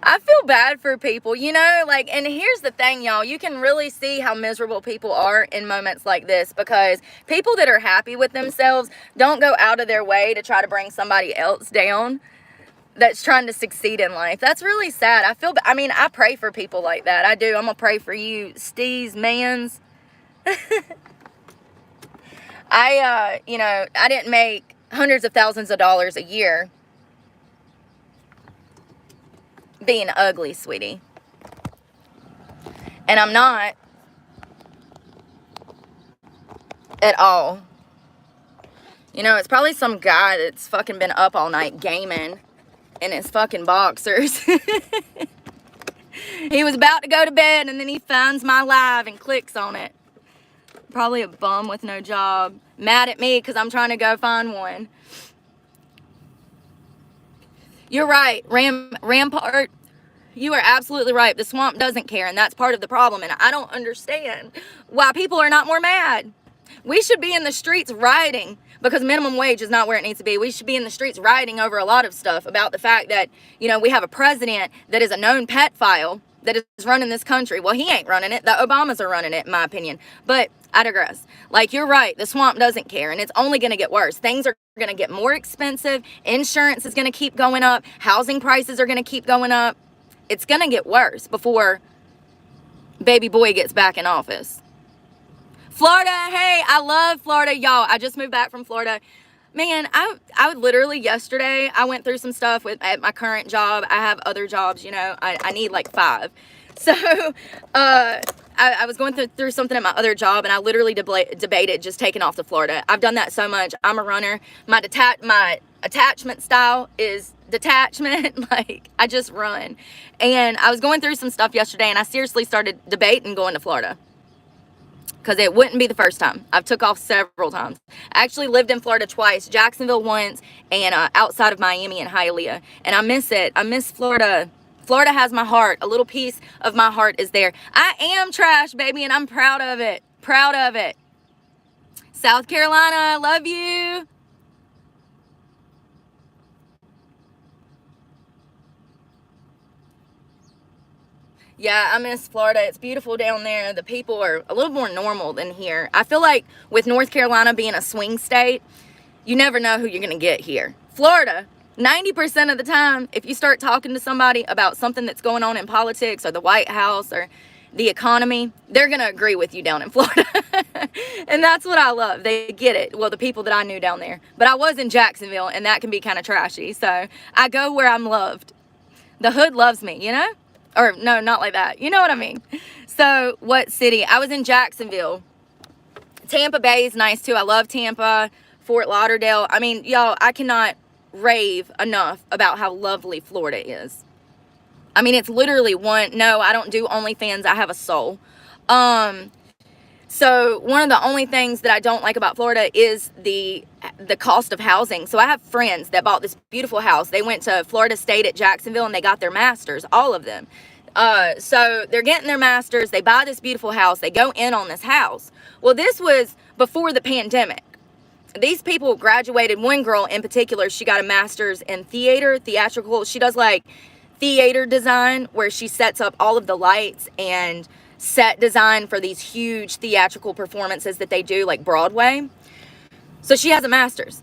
I feel bad for people, you know, like, and here's the thing, y'all, you can really see how miserable people are in moments like this, because people that are happy with themselves don't go out of their way to try to bring somebody else down that's trying to succeed in life. That's really sad. I mean, I pray for people like that. I do. I'm gonna pray for you, Steez Mans. You know, I didn't make hundreds of thousands of dollars a year being ugly, sweetie. And I'm not at all. You know, it's probably some guy that's fucking been up all night gaming in his fucking boxers. He was about to go to bed, and then he finds my live and clicks on it. Probably a bum with no job. Mad at me because I'm trying to go find one. You're right, Rampart. You are absolutely right. The swamp doesn't care, and that's part of the problem. And I don't understand why people are not more mad. We should be in the streets rioting, because minimum wage is not where it needs to be. We should be in the streets rioting over a lot of stuff about the fact that, you know, we have a president that is a known pedophile that is running this country. Well, he ain't running it. The Obamas are running it, in my opinion. But I digress. Like, you're right. The swamp doesn't care, and it's only going to get worse. Things are going to get more expensive. Insurance is going to keep going up. Housing prices are going to keep going up. It's going to get worse before baby boy gets back in office. Florida, hey, I love Florida. Y'all, I just moved back from Florida. Man, I would literally yesterday, I went through some stuff at my current job. I have other jobs, you know. I need like 5. So, I was going through something at my other job, and I literally debated just taking off to Florida. I've done that so much. I'm a runner. My attachment style is detachment. Like, I just run. And I was going through some stuff yesterday, and I seriously started debating going to Florida, because it wouldn't be the first time. I've took off several times. I actually lived in Florida twice, Jacksonville once, and outside of Miami and Hialeah. And I miss it. I miss Florida. Florida has my heart. A little piece of my heart is there. I am trash, baby, and I'm proud of it. Proud of it. South Carolina, I love you. Yeah, I miss Florida. It's beautiful down there. The people are a little more normal than here. I feel like with North Carolina being a swing state, you never know who you're going to get here. Florida, 90% of the time, if you start talking to somebody about something that's going on in politics or the White House or the economy, they're going to agree with you down in Florida. And that's what I love. They get it. Well, the people that I knew down there. But I was in Jacksonville, and that can be kind of trashy. So I go where I'm loved. The hood loves me, you know? Or no, not like that. You know what I mean? So what city? I was in Jacksonville. Tampa Bay is nice too. I love Tampa. Fort Lauderdale. I mean, y'all, I cannot rave enough about how lovely Florida is. I mean, it's literally one. No, I don't do OnlyFans. I have a soul. So one of the only things that I don't like about Florida is the cost of housing. So I have friends that bought this beautiful house. They went to Florida State at Jacksonville and they got their masters, all of them. So they're getting their masters. They buy this beautiful house. They go in on this house. Well, this was before the pandemic. These people graduated. One girl in particular, she got a master's in theatrical. She does like theater design, where she sets up all of the lights and set design for these huge theatrical performances that they do, like Broadway. So she has a master's,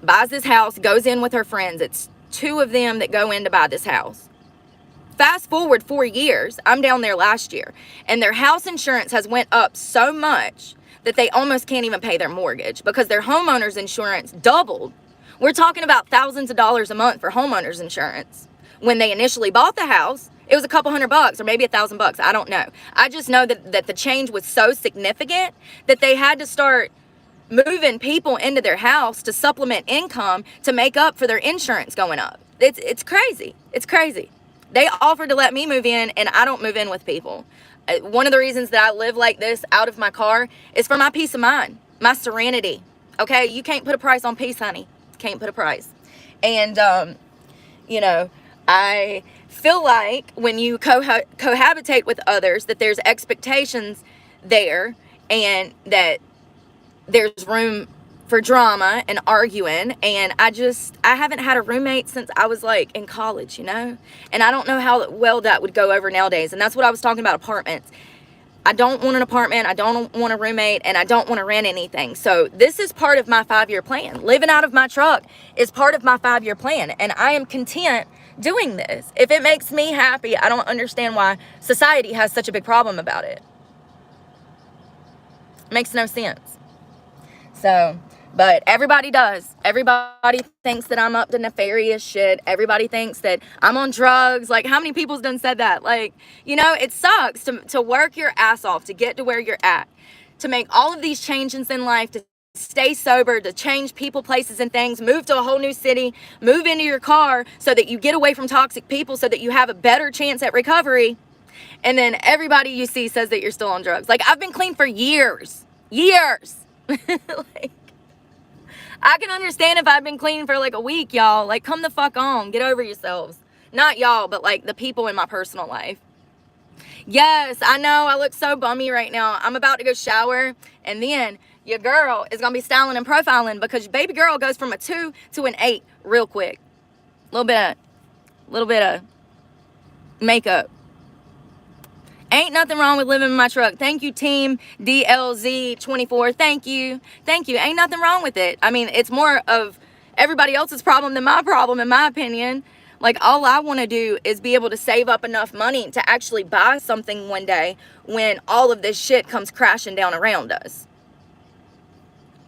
buys this house, goes in with her friends. It's 2 of them that go in to buy this house. Fast forward 4 years, I'm down there last year, and their house insurance has went up so much that they almost can't even pay their mortgage because their homeowner's insurance doubled. We're talking about thousands of dollars a month for homeowner's insurance. When they initially bought the house, it was a couple $100 or maybe $1,000. I don't know. I just know that the change was so significant that they had to start moving people into their house to supplement income to make up for their insurance going up. It's crazy. It's crazy. They offered to let me move in, and I don't move in with people. One of the reasons that I live like this out of my car is for my peace of mind, my serenity. Okay? You can't put a price on peace, honey. Can't put a price. And, I feel like when you cohabitate with others, that there's expectations there and that there's room for drama and arguing. And I haven't had a roommate since I was like in college, and I don't know how well that would go over nowadays. And that's what I was talking about, apartments. I don't want an apartment, I don't want a roommate, and I don't want to rent anything. So this is part of my 5-year plan. Living out of my truck is part of my 5-year plan, and I am content doing this. If it makes me happy, I don't understand why society has such a big problem about it. Makes no sense. So, but everybody does. Everybody thinks that I'm up to nefarious shit. Everybody thinks that I'm on drugs. Like, how many people's done said that? Like, it sucks to work your ass off to get to where you're at, to make all of these changes in life, to stay sober, to change people, places, and things, move to a whole new city, move into your car so that you get away from toxic people so that you have a better chance at recovery. And then everybody you see says that you're still on drugs. Like, I've been clean for years. Like, I can understand if I've been clean for like a week, y'all. Like, come the fuck on. Get over yourselves. Not y'all, but like the people in my personal life. Yes, I know. I look so bummy right now. I'm about to go shower, and then your girl is going to be styling and profiling because your baby girl goes from a 2 to an 8 real quick. Little bit of makeup. Ain't nothing wrong with living in my truck. Thank you, team DLZ24. Thank you. Ain't nothing wrong with it. I mean, it's more of everybody else's problem than my problem, in my opinion. Like, all I want to do is be able to save up enough money to actually buy something one day when all of this shit comes crashing down around us.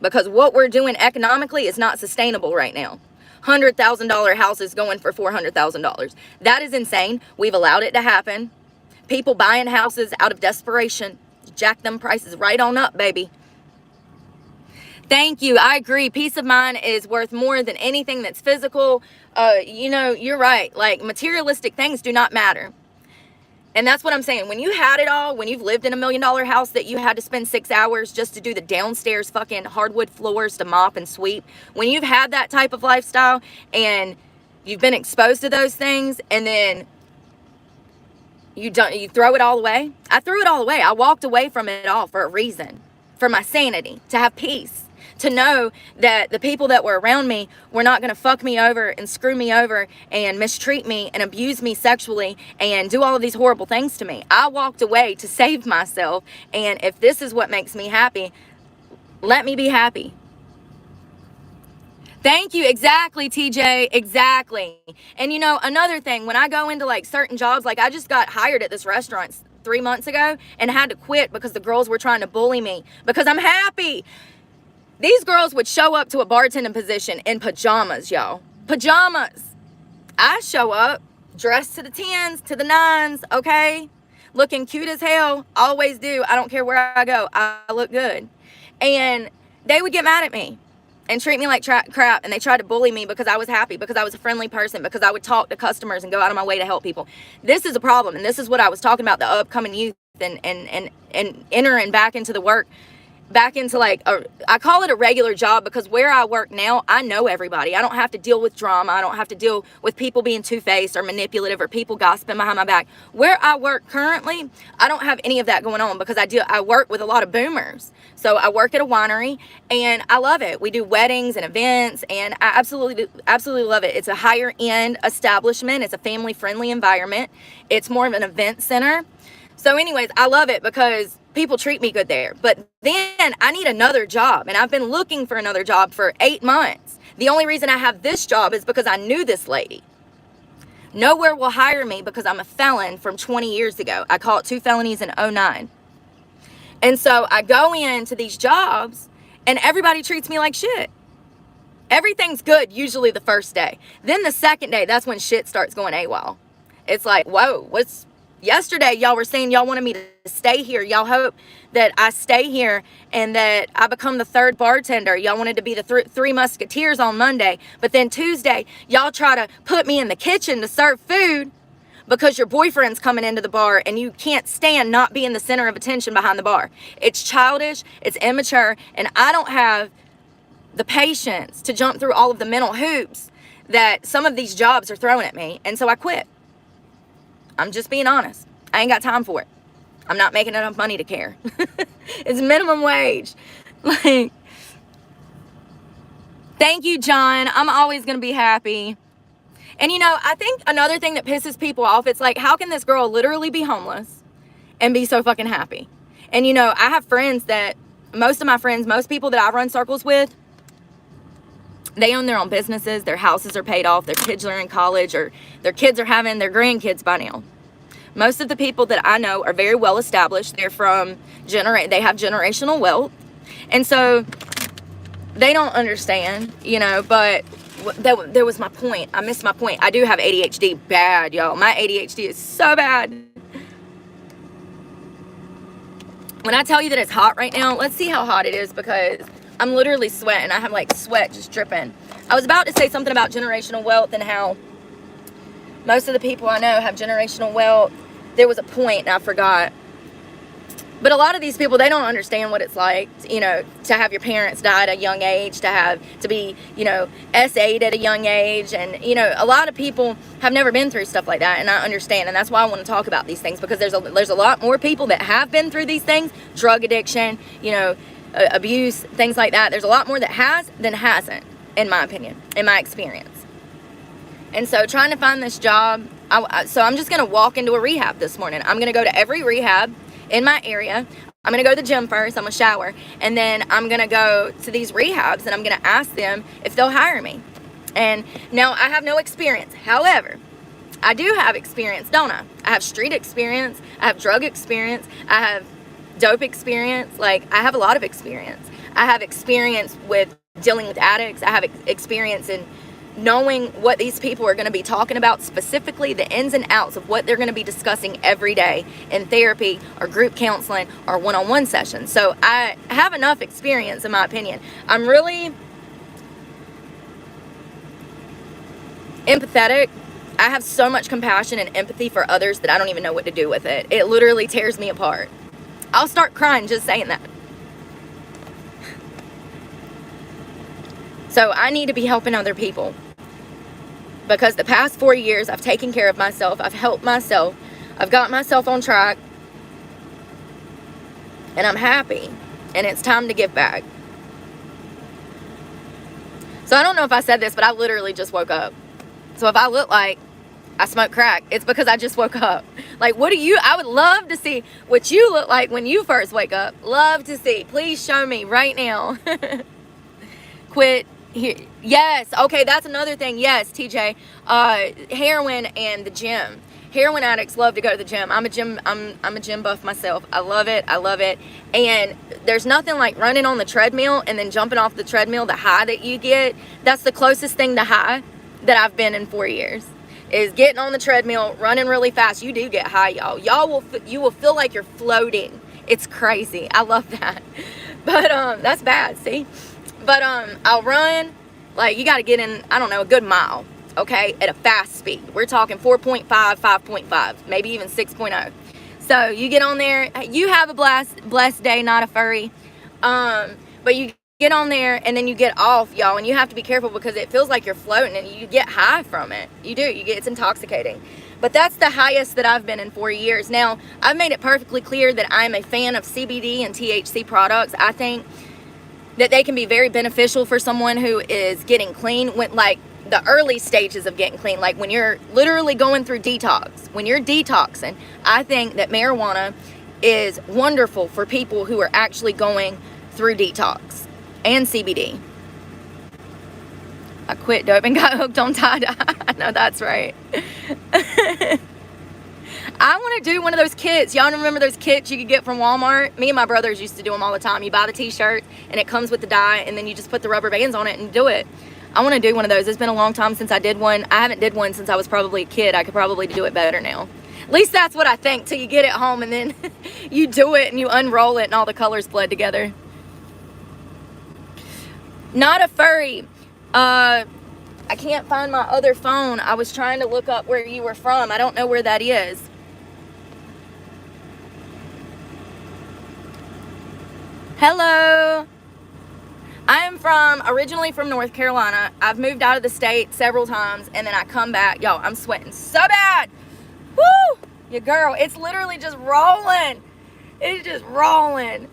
Because what we're doing economically is not sustainable right now. $100,000 houses going for $400,000. That is insane. We've allowed it to happen. People buying houses out of desperation. Jack them prices right on up, baby. Thank you. I agree. Peace of mind is worth more than anything that's physical. You're right. Like, materialistic things do not matter. And that's what I'm saying. When you had it all, when you've lived in $1 million house that you had to spend 6 hours just to do the downstairs fucking hardwood floors to mop and sweep, when you've had that type of lifestyle and you've been exposed to those things, and then you throw it all away. I threw it all away. I walked away from it all for a reason, for my sanity, to have peace, to know that the people that were around me were not going to fuck me over and screw me over and mistreat me and abuse me sexually and do all of these horrible things to me. I walked away to save myself, and if this is what makes me happy, let me be happy. Thank you. Exactly, TJ. Exactly. And another thing, when I go into like certain jobs, like I just got hired at this restaurant 3 months ago and had to quit because the girls were trying to bully me because I'm happy. These girls would show up to a bartending position in pajamas, y'all. Pajamas. I show up dressed to the 10s, to the 9s, okay? Looking cute as hell. Always do. I don't care where I go. I look good. And they would get mad at me. and treat me like crap, and they tried to bully me because I was happy, because I was a friendly person, because I would talk to customers and go out of my way to help people. This is a problem, and this is what I was talking about, the upcoming youth and entering back into the work, back into like I call it a regular job, because where I work now, I know everybody. I don't have to deal with drama. I don't have to deal with people being two-faced or manipulative or people gossiping behind my back. Where I work currently, I don't have any of that going on, because I work with a lot of boomers. So I work at a winery, and I love it. We do weddings and events, and I absolutely love it. It's a higher end establishment. It's a family-friendly environment. It's more of an event center. So anyways, I love it because people treat me good there. But then I need another job, and I've been looking for another job for 8 months. The only reason I have this job is because I knew this lady. Nowhere will hire me because I'm a felon from 20 years ago. I caught 2 felonies in 2009. And so I go into these jobs, and everybody treats me like shit. Everything's good usually the first day. Then the second day, that's when shit starts going AWOL. It's like, whoa, yesterday y'all were saying y'all wanted me to stay here. Y'all hope that I stay here and that I become the 3rd bartender. Y'all wanted to be the 3 musketeers on Monday. But then Tuesday, y'all try to put me in the kitchen to serve food because your boyfriend's coming into the bar and you can't stand not being the center of attention behind the bar. It's childish, it's immature, and I don't have the patience to jump through all of the mental hoops that some of these jobs are throwing at me. And so I quit. I'm just being honest. I ain't got time for it. I'm not making enough money to care. It's minimum wage. Like, thank you, John. I'm always going to be happy. And you know, I think another thing that pisses people off, it's like, how can this girl literally be homeless and be so fucking happy? And you know, I have friends that, most of my friends, most people that I run circles with, they own their own businesses, their houses are paid off, their kids are in college, or their kids are having their grandkids by now. Most of the people that I know are very well established. They're from, they have generational wealth. And so they don't understand, you know, but there was my point. I missed my point. I do have ADHD bad, y'all. My ADHD is so bad. When I tell you that it's hot right now, let's see how hot it is, because I'm literally sweating. I have like sweat just dripping. I was about to say something about generational wealth and how most of the people I know have generational wealth. There was a point and I forgot. But a lot of these people, they don't understand what it's like, you know, to have your parents die at a young age, to be, you know, SA'd at a young age. And, you know, a lot of people have never been through stuff like that. And I understand. And that's why I want to talk about these things, because there's a lot more people that have been through these things. Drug addiction, you know, abuse, things like that. There's a lot more that has than hasn't, in my opinion, in my experience. And so trying to find this job, so I'm just going to walk into a rehab this morning. I'm going to go to every rehab in my area. I'm going to go to the gym first. I'm going to shower. And then I'm going to go to these rehabs, and I'm going to ask them if they'll hire me. And now I have no experience. However, I do have experience, don't I? I have street experience. I have drug experience. I have dope experience. Like, I have a lot of experience. I have experience with dealing with addicts. I have experience in knowing what these people are going to be talking about, specifically the ins and outs of what they're going to be discussing every day in therapy or group counseling or one-on-one sessions. So I have enough experience, in my opinion. I'm really empathetic. I have so much compassion and empathy for others that I don't even know what to do with it. It literally tears me apart. I'll start crying just saying that. So I need to be helping other people, because the past 4 years I've taken care of myself. I've helped myself. I've got myself on track, and I'm happy, and it's time to give back. So I don't know if I said this, but I literally just woke up. So if I look like I smoke crack, it's because I just woke up. Like, I would love to see what you look like when you first wake up. Love to see. Please show me right now. Quit here. Yes. Okay. That's another thing. Yes, TJ, heroin and the gym. Heroin addicts love to go to the gym. I'm a gym buff myself. I love it. I love it. And there's nothing like running on the treadmill and then jumping off the treadmill, the high that you get. That's the closest thing to high that I've been in 4 years. Is getting on the treadmill, running really fast. You do get high, y'all. You will feel like you're floating. It's crazy. I love that. But that's bad, see? But I'll run, like, you got to get in, I don't know, a good mile, okay, at a fast speed. We're talking 4.5, 5.5, maybe even 6.0. So you get on there, you have a blessed day, not a furry. But you get on there and then you get off, y'all, and you have to be careful because it feels like you're floating and you get high from it. You do, it's intoxicating. But that's the highest that I've been in 4 years. Now, I've made it perfectly clear that I'm a fan of CBD and THC products. I think that they can be very beneficial for someone who is getting clean, when, like, the early stages of getting clean, like when you're literally going through detox, when you're detoxing. I think that marijuana is wonderful for people who are actually going through detox, and CBD. I quit dope and got hooked on tie-dye. I know that's right. I want to do one of those kits. Y'all remember those kits you could get from Walmart? Me and my brothers used to do them all the time. You buy the t-shirt and it comes with the dye, and then you just put the rubber bands on it and do it. I want to do one of those. It's been a long time since I did one. I haven't did one since I was probably a kid. I could probably do it better now. At least that's what I think, till you get it home and then you do it and you unroll it and all the colors bled together. Not a furry. I can't find my other phone. I was trying to look up where you were from. I don't know where that is. Hello. I am originally from North Carolina. I've moved out of the state several times, and then I come back. Y'all, I'm sweating so bad. Woo! Your girl, it's literally just rolling. It's just rolling.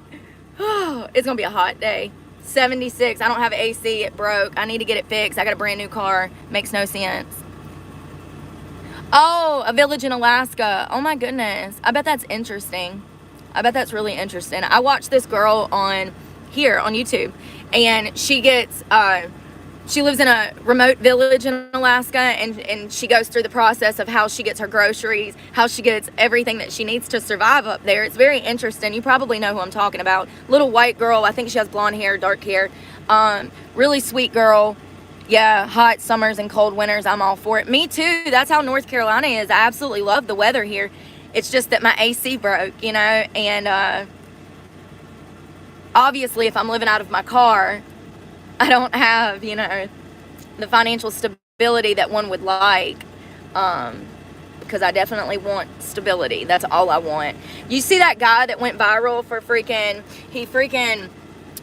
It's gonna be a hot day. 76. I don't have AC. It broke. I need to get it fixed. I got a brand new car. Makes no sense. Oh, a village in Alaska. Oh my goodness. I bet that's interesting. I bet that's really interesting. I watched this girl on YouTube, and she lives in a remote village in Alaska, and she goes through the process of how she gets her groceries, how she gets everything that she needs to survive up there. It's very interesting. You probably know who I'm talking about. Little white girl. I think she has blonde hair, dark hair. Really sweet girl. Yeah, hot summers and cold winters. I'm all for it. Me too. That's how North Carolina is. I absolutely love the weather here. It's just that my AC broke, you know, and obviously if I'm living out of my car, I don't have, you know, the financial stability that one would like, because I definitely want stability. That's all I want. You see that guy that went viral for he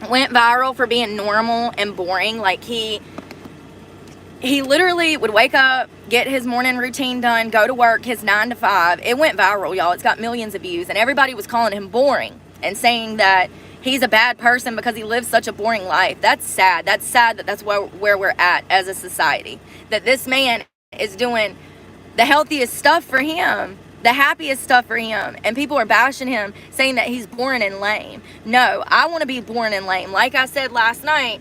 went viral for being normal and boring. Like, he literally would wake up, get his morning routine done, go to work, his 9 to 5. It went viral, y'all. It's got millions of views, and everybody was calling him boring and saying that he's a bad person because he lives such a boring life. That's sad. That's sad that that's where we're at as a society. That this man is doing the healthiest stuff for him, the happiest stuff for him, and people are bashing him, saying that he's boring and lame. No, I want to be boring and lame. Like I said last night,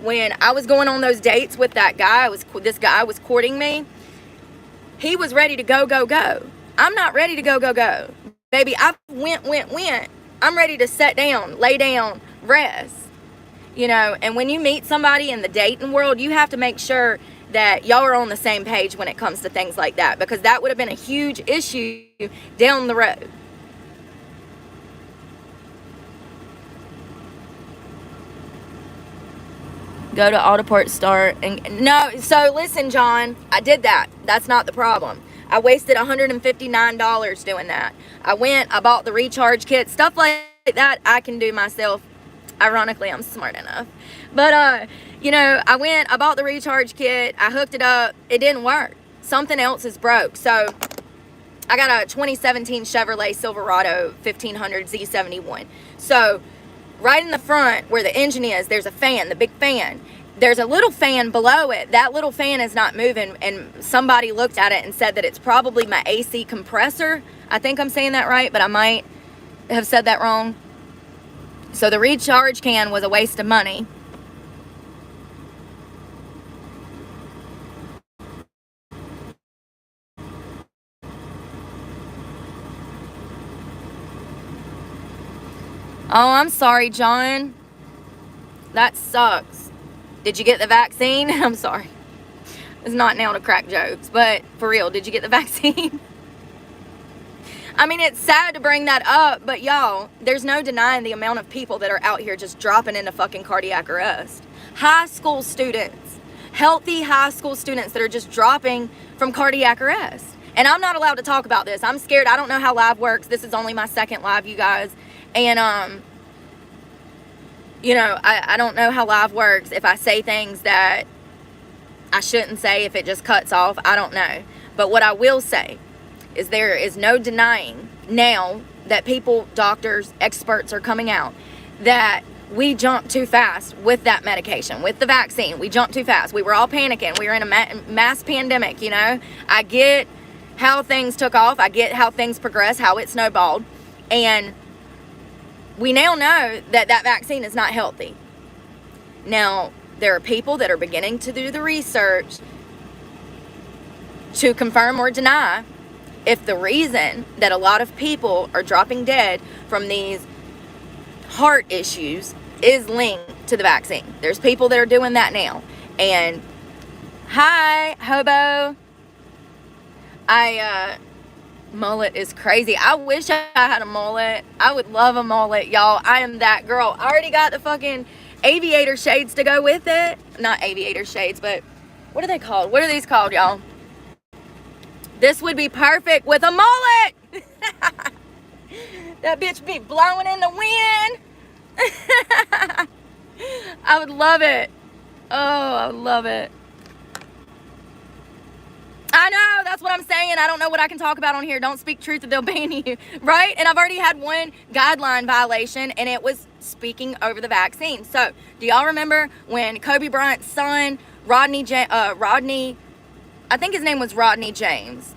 when I was going on those dates with that guy, this guy was courting me. He was ready to go. I'm not ready to go. Baby, I went. I'm ready to sit down, lay down, rest. You know, and when you meet somebody in the dating world, you have to make sure that y'all are on the same page when it comes to things like that, because that would have been a huge issue down the road. Go to Autopart Start and no. So listen, John, I did that. That's not the problem. I wasted $159 doing that. I bought the recharge kit, stuff like that I can do myself. Ironically, I'm smart enough. But you know, I bought the recharge kit, I hooked it up, it didn't work. Something else is broke. So I got a 2017 Chevrolet Silverado 1500 Z71. So right in the front where the engine is, there's a fan, the big fan. There's a little fan below it. That little fan is not moving, and somebody looked at it and said that it's probably my AC compressor. I think I'm saying that right, but I might have said that wrong. So the recharge can was a waste of money. Oh, I'm sorry, John. That sucks. Did you get the vaccine? I'm sorry. It's not now to crack jokes, but for real, did you get the vaccine? I mean, it's sad to bring that up, but y'all, there's no denying the amount of people that are out here just dropping into fucking cardiac arrest. high school students, healthy high school students that are just dropping from cardiac arrest. And I'm not allowed to talk about this. I'm scared. I don't know how live works. This is only my second live, you guys. And, you know, I don't know how live works. If I say things that I shouldn't say, if it just cuts off, I don't know. But what I will say is there is no denying now that people, doctors, experts are coming out that we jumped too fast with that medication, with the vaccine. We jumped too fast. We were all panicking. We were in a mass pandemic, you know. I get how things took off. I get how things progressed, how it snowballed. And we now know that that vaccine is not healthy. Now, there are people that are beginning to do the research to confirm or deny if the reason that a lot of people are dropping dead from these heart issues is linked to the vaccine. There's people that are doing that now. And hi, hobo. Mullet is crazy. I wish I had a mullet. I would love a mullet, y'all. I am that girl. I already got the fucking aviator shades to go with it. Not aviator shades, but what are they called? What are these called, y'all? This would be perfect with a mullet. That bitch be blowing in the wind. I would love it. Oh, I would love it. I know, that's what I'm saying. I don't know what I can talk about on here. Don't speak truth or they'll ban you, right? And I've already had one guideline violation, and it was speaking over the vaccine. So, do y'all remember when Kobe Bryant's son, Rodney, I think his name was Rodney James.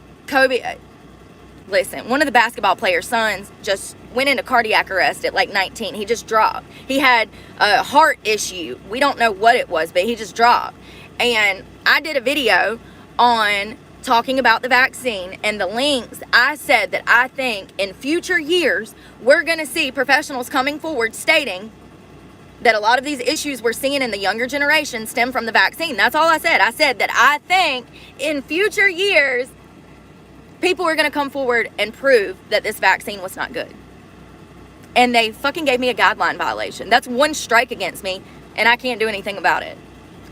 Listen, one of the basketball players' sons just went into cardiac arrest at like 19. He just dropped. He had a heart issue. We don't know what it was, but he just dropped. And I did a video on talking about the vaccine and the links. I said that I think in future years we're going to see professionals coming forward stating that a lot of these issues we're seeing in the younger generation stem from the vaccine. That's all I said. I said that I think in future years people are going to come forward and prove that this vaccine was not good. And they fucking gave me a guideline violation. That's one strike against me, and I can't do anything about it.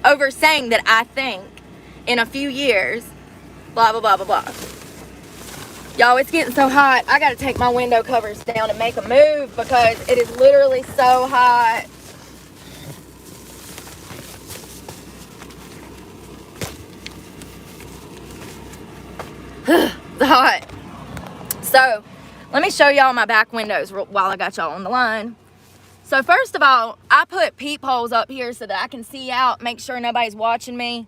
Over saying that I think in a few years, blah, blah, blah, blah, blah. Y'all, it's getting so hot. I got to take my window covers down and make a move because it is literally so hot. It's hot. So, let me show y'all my back windows while I got y'all on the line. So, first of all, I put peepholes up here so that I can see out, make sure nobody's watching me.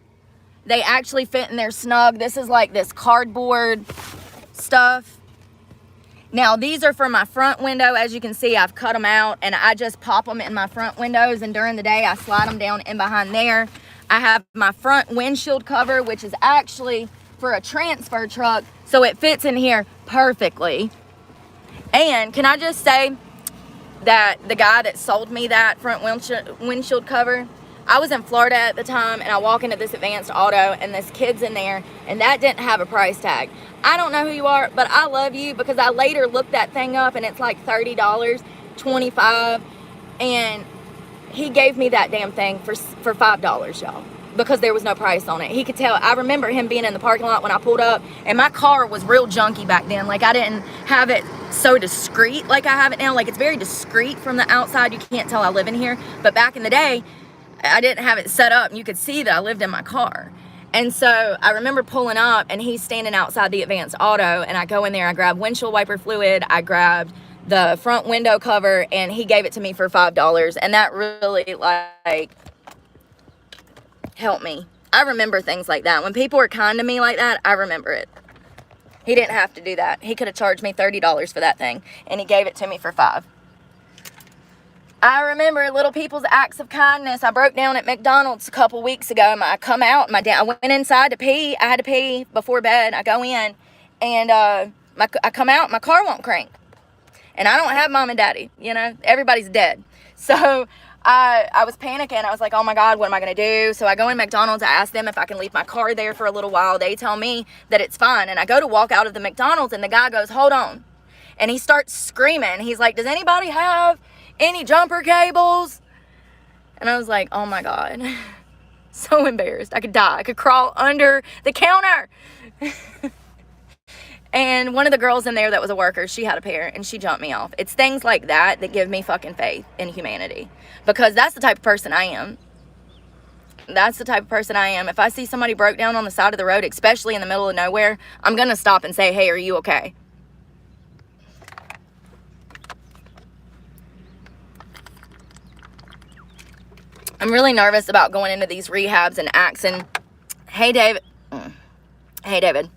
They actually fit in there snug. This is like this cardboard stuff. Now, these are for my front window. As you can see, I've cut them out, and I just pop them in my front windows, and during the day, I slide them down in behind there. I have my front windshield cover, which is actually for a transfer truck, so it fits in here perfectly. And can I just say that the guy that sold me that front windshield cover, I was in Florida at the time, and I walk into this Advanced Auto, and this kid's in there, and that didn't have a price tag. I don't know who you are, but I love you because I later looked that thing up, and it's like $30, $25, and he gave me that damn thing for $5, y'all, because there was no price on it. He could tell. I remember him being in the parking lot when I pulled up, and my car was real junky back then. Like, I didn't have it so discreet like I have it now. Like, it's very discreet from the outside. You can't tell I live in here, but back in the day, I didn't have it set up, and you could see that I lived in my car. And so I remember pulling up, and he's standing outside the Advanced Auto, and I go in there, I grab windshield wiper fluid, I grabbed the front window cover, and he gave it to me for $5, and that really, like, helped me. I remember things like that. When people are kind to me like that, I remember it. He didn't have to do that. He could have charged me $30 for that thing, and he gave it to me for $5. I remember little people's acts of kindness. I broke down at McDonald's a couple weeks ago. I come out, I went inside to pee. I had to pee before bed. I go in, and I come out, my car won't crank. And I don't have mom and daddy, you know. Everybody's dead. So I was panicking. I was like, oh my God, what am I going to do? So I go in McDonald's. I ask them if I can leave my car there for a little while. They tell me that it's fine. And I go to walk out of the McDonald's, and the guy goes, hold on. And he starts screaming. He's like, does anybody have any jumper cables? And I was like, oh my God. So embarrassed. I could die. I could crawl under the counter. And one of the girls in there that was a worker, she had a parent and she jumped me off. It's things like that that give me fucking faith in humanity, because that's the type of person I am. That's the type of person I am. If I see somebody broke down on the side of the road, especially in the middle of nowhere, I'm going to stop and say, hey, are you okay? I'm really nervous about going into these rehabs and asking, hey, David. Hey, David.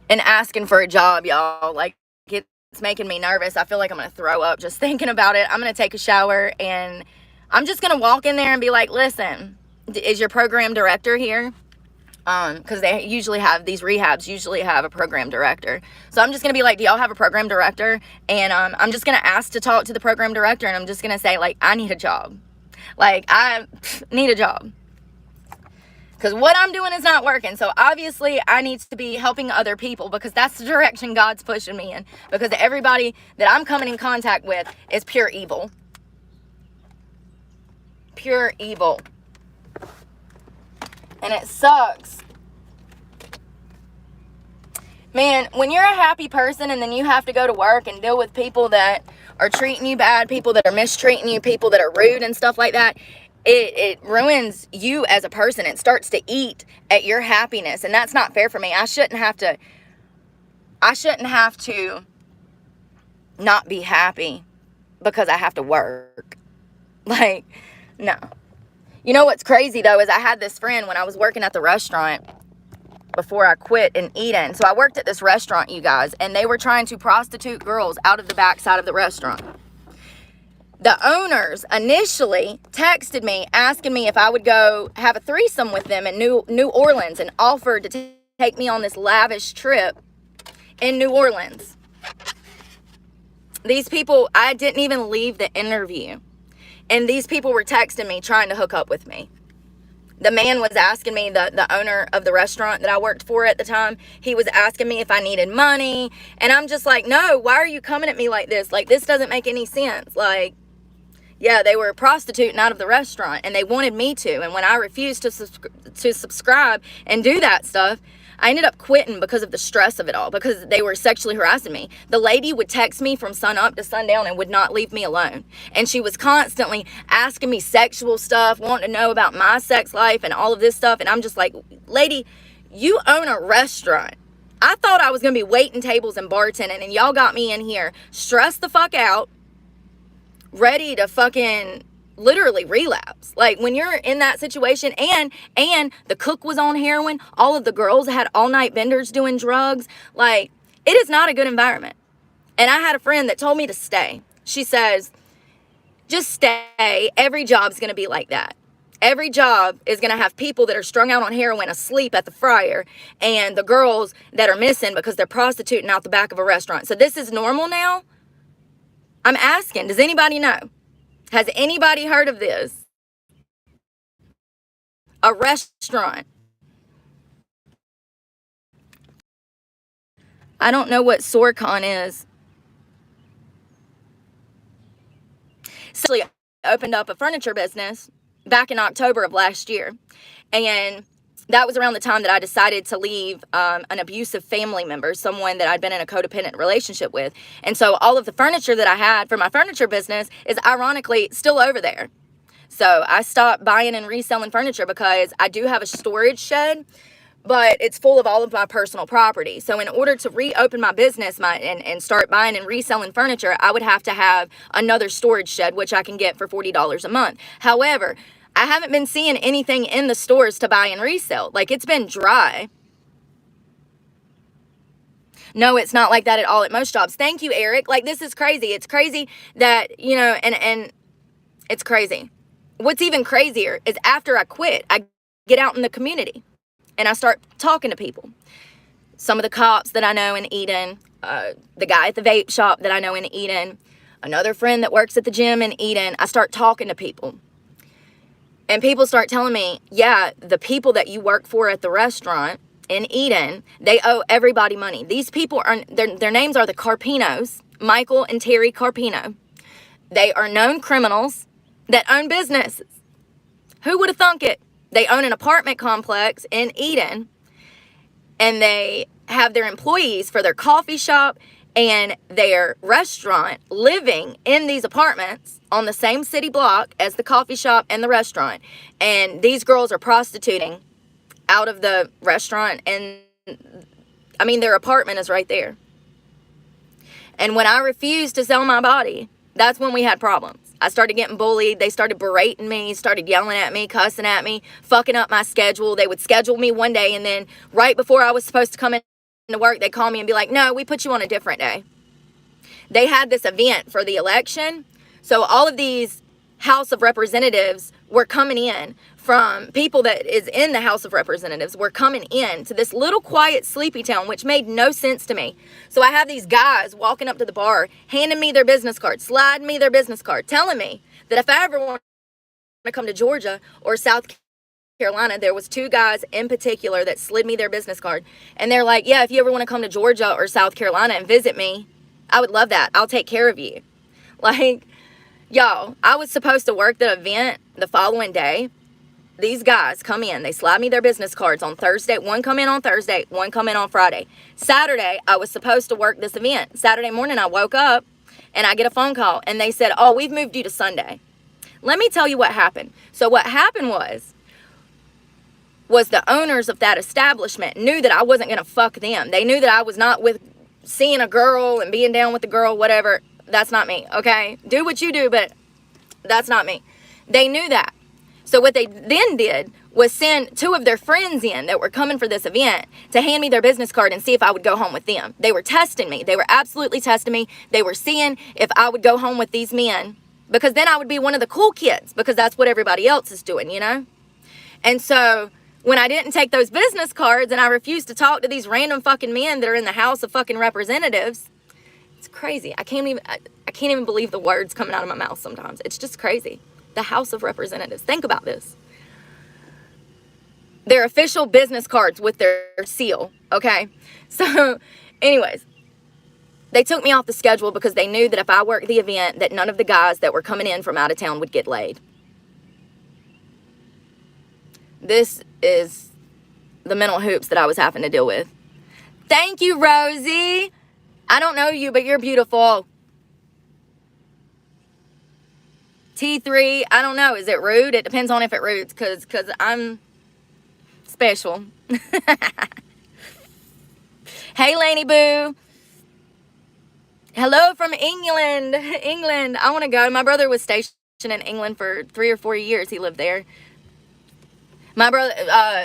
And asking for a job, y'all. Like, it's making me nervous. I feel like I'm going to throw up just thinking about it. I'm going to take a shower and I'm just going to walk in there and be like, listen, is your program director here? Because they usually have, these rehabs usually have a program director. So I'm just going to be like, do y'all have a program director? And I'm just going to ask to talk to the program director, and I'm just going to say, like, I need a job. Like, I need a job. Because what I'm doing is not working. So obviously I need to be helping other people, because that's the direction God's pushing me in. Because everybody that I'm coming in contact with is pure evil. Pure evil. And it sucks. Man, when you're a happy person and then you have to go to work and deal with people that are treating you bad, people that are mistreating you, people that are rude and stuff like that, it ruins you as a person. It starts to eat at your happiness, and that's not fair for me. I shouldn't have to not be happy because I have to work. Like, no. You know what's crazy though is I had this friend when I was working at the restaurant before I quit in Eden. So I worked at this restaurant, you guys, and they were trying to prostitute girls out of the backside of the restaurant. The owners initially texted me asking me if I would go have a threesome with them in New Orleans, and offered to take me on this lavish trip in New Orleans. These people, I didn't even leave the interview, and these people were texting me trying to hook up with me. The man was asking me, the owner of the restaurant that I worked for at the time, he was asking me if I needed money, and I'm just like, no, why are you coming at me like this? Like, this doesn't make any sense. Like, yeah, they were prostituting out of the restaurant, and they wanted me to. And when I refused to subscribe and do that stuff, I ended up quitting because of the stress of it all, because they were sexually harassing me. The lady would text me from sun up to sundown and would not leave me alone. And she was constantly asking me sexual stuff, wanting to know about my sex life and all of this stuff. And I'm just like, lady, you own a restaurant. I thought I was going to be waiting tables and bartending, and y'all got me in here stressed the fuck out, ready to fucking literally relapse. Like, when you're in that situation, and the cook was on heroin, all of the girls had all night benders doing drugs, like, it is not a good environment. And I had a friend that told me to stay. She says, just stay. Every job's going to be like that. Every job is going to have people that are strung out on heroin asleep at the fryer, and the girls that are missing because they're prostituting out the back of a restaurant. So this is normal now? I'm asking, does anybody know? Has anybody heard of this? A restaurant. I don't know what Sorcon is. So I opened up a furniture business back in October of last year. And that was around the time that I decided to leave an abusive family member, someone that I'd been in a codependent relationship with. And so all of the furniture that I had for my furniture business is ironically still over there. So I stopped buying and reselling furniture because I do have a storage shed, but it's full of all of my personal property. So in order to reopen my business and start buying and reselling furniture, I would have to have another storage shed, which I can get for $40 a month. However, I haven't been seeing anything in the stores to buy and resell. Like, it's been dry. No, it's not like that at all at most jobs. Thank you, Eric. Like, this is crazy. It's crazy that, you know, and it's crazy. What's even crazier is after I quit, I get out in the community and I start talking to people. Some of the cops that I know in Eden, the guy at the vape shop that I know in Eden, another friend that works at the gym in Eden. I start talking to people. And people start telling me, yeah, the people that you work for at the restaurant in Eden, they owe everybody money. These people are, their names are the Carpinos, Michael and Terry Carpino. They are known criminals that own businesses. Who would have thunk it? They own an apartment complex in Eden, and they have their employees for their coffee shop and their restaurant living in these apartments on the same city block as the coffee shop and the restaurant. And these girls are prostituting out of the restaurant, and I mean, their apartment is right there. And when I refused to sell my body, that's when we had problems. I started getting bullied. They started berating me, started yelling at me, cussing at me, fucking up my schedule. They would schedule me one day, and then right before I was supposed to come in to work, they'd call me and be like, no, we put you on a different day. They had this event for the election. So all of these House of Representatives were coming in from people that is in the House of Representatives were coming in to this little quiet sleepy town, which made no sense to me. So I have these guys walking up to the bar, handing me their business card, sliding me their business card, telling me that if I ever want to come to Georgia or South Carolina, there was 2 guys in particular that slid me their business card. And they're like, yeah, if you ever want to come to Georgia or South Carolina and visit me, I would love that. I'll take care of you. Like, y'all, I was supposed to work the event the following day. These guys come in, they slide me their business cards on Thursday. One come in on Thursday, one come in on Friday. Saturday, I was supposed to work this event. Saturday morning, I woke up and I get a phone call and they said, oh, we've moved you to Sunday. Let me tell you what happened. So what happened was the owners of that establishment knew that I wasn't going to fuck them. They knew that I was not with seeing a girl and being down with the girl, whatever. That's not me, okay? Do what you do, but that's not me. They knew that. So what they then did was send 2 of their friends in that were coming for this event to hand me their business card and see if I would go home with them. They were testing me. They were absolutely testing me. They were seeing if I would go home with these men, because then I would be one of the cool kids, because that's what everybody else is doing, you know? And so when I didn't take those business cards and I refused to talk to these random fucking men that are in the House of fucking Representatives, it's crazy. I can't even believe the words coming out of my mouth sometimes. It's just crazy. The House of Representatives. Think about this. Their official business cards with their seal, okay? So, anyways, they took me off the schedule because they knew that if I worked the event, that none of the guys that were coming in from out of town would get laid. This is the mental hoops that I was having to deal with. Thank you, Rosie. I don't know you, but you're beautiful. T3, I don't know. Is it rude? It depends on if it roots, because I'm special. Hey, Laney Boo. Hello from England. England. I want to go. My brother was stationed in England for 3 or 4 years. He lived there. My brother,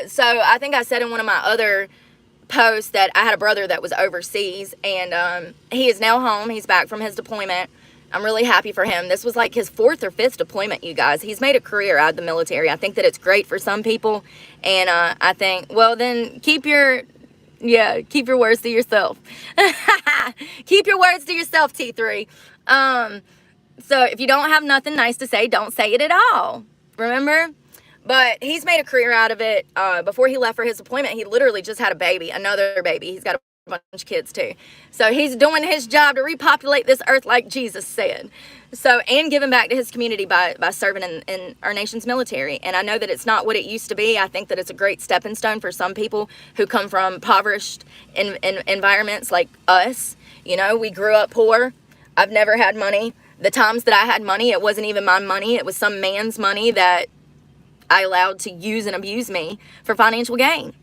so I think I said in one of my other posts that I had a brother that was overseas, and he is now home. He's back from his deployment. I'm really happy for him. This was like his 4th or 5th deployment, you guys. He's made a career out of the military. I think that it's great for some people, and I think, well, then keep your words to yourself. Keep your words to yourself, T3. So if you don't have nothing nice to say, don't say it at all. Remember? But he's made a career out of it. Before he left for his deployment, he literally just had a baby, another baby. He's got a bunch of kids too. So he's doing his job to repopulate this earth like Jesus said. So, and giving back to his community by serving in our nation's military. And I know that it's not what it used to be. I think that it's a great stepping stone for some people who come from impoverished in environments like us. You know, we grew up poor. I've never had money. The times that I had money, it wasn't even my money. It was some man's money that I allowed to use and abuse me for financial gain.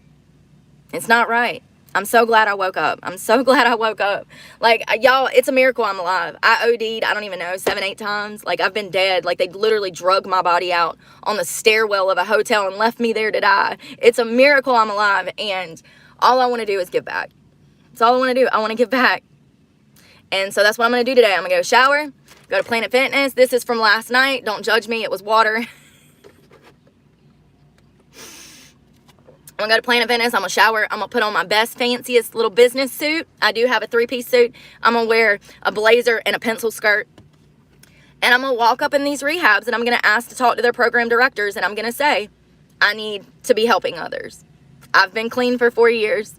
It's not right. I'm so glad I woke up. I'm so glad I woke up. Like, y'all, it's a miracle I'm alive. I OD'd, I don't even know, 7, 8 times. Like, I've been dead. Like, they literally drug my body out on the stairwell of a hotel and left me there to die. It's a miracle I'm alive, and all I want to do is give back. That's all I want to do. I want to give back. And so that's what I'm going to do today. I'm going to go shower, go to Planet Fitness. This is from last night. Don't judge me. It was water. I'm going to go to Planet Fitness. I'm going to shower. I'm going to put on my best, fanciest little business suit. I do have a 3-piece suit. I'm going to wear a blazer and a pencil skirt. And I'm going to walk up in these rehabs, and I'm going to ask to talk to their program directors, and I'm going to say, I need to be helping others. I've been clean for 4 years.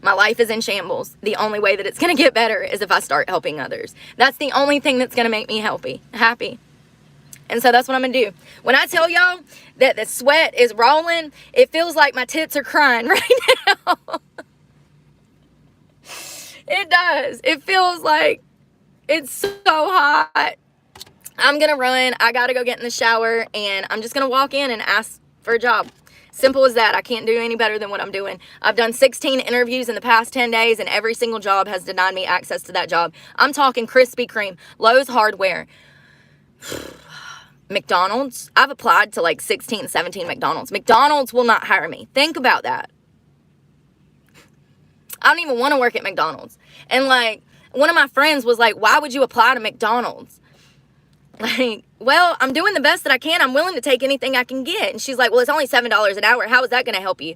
My life is in shambles. The only way that it's going to get better is if I start helping others. That's the only thing that's going to make me happy. And so that's what I'm going to do. When I tell y'all that the sweat is rolling, it feels like my tits are crying right now. It does. It feels like it's so hot. I'm going to run. I got to go get in the shower, and I'm just going to walk in and ask for a job. Simple as that. I can't do any better than what I'm doing. I've done 16 interviews in the past 10 days, and every single job has denied me access to that job. I'm talking Krispy Kreme, Lowe's Hardware, McDonald's. I've applied to like 16, 17 McDonald's. McDonald's will not hire me. Think about that. I don't even want to work at McDonald's. And like, one of my friends was like, why would you apply to McDonald's? Like, well, I'm doing the best that I can. I'm willing to take anything I can get. And she's like, well, it's only $7 an hour. How is that going to help you?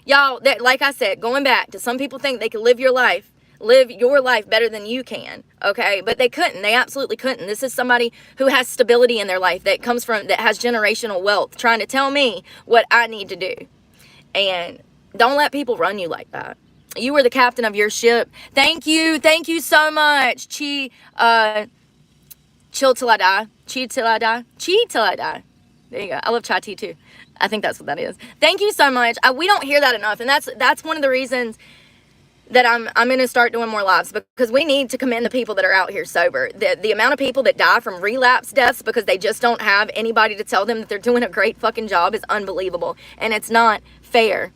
Y'all, that, like I said, going back to some people think they can live your life better than you can. Okay. But they couldn't. They absolutely couldn't. This is somebody who has stability in their life that has generational wealth trying to tell me what I need to do. And don't let people run you like that. You were the captain of your ship. Thank you. Thank you so much. Chill till I die. Chi till I die. Chi till I die. There you go. I love chai tea too. I think that's what that is. Thank you so much. We don't hear that enough. And that's one of the reasons that I'm going to start doing more lives, because we need to commend the people that are out here sober. The amount of people that die from relapse deaths because they just don't have anybody to tell them that they're doing a great fucking job is unbelievable. And it's not fair.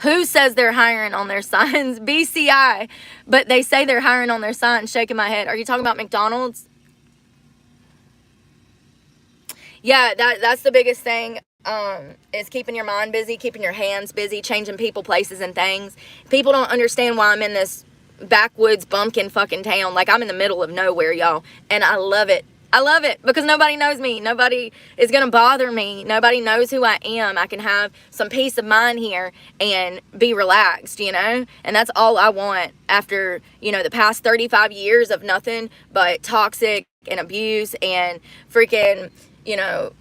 Who says they're hiring on their signs? BCI. But they say they're hiring on their signs. Shaking my head. Are you talking about McDonald's? Yeah, that's the biggest thing. Is keeping your mind busy, keeping your hands busy, changing people, places, and things. People don't understand why I'm in this backwoods bumpkin fucking town. Like, I'm in the middle of nowhere, y'all. And I love it. I love it because nobody knows me. Nobody is going to bother me. Nobody knows who I am. I can have some peace of mind here and be relaxed, you know? And that's all I want after, you know, the past 35 years of nothing but toxic and abuse and freaking, you know,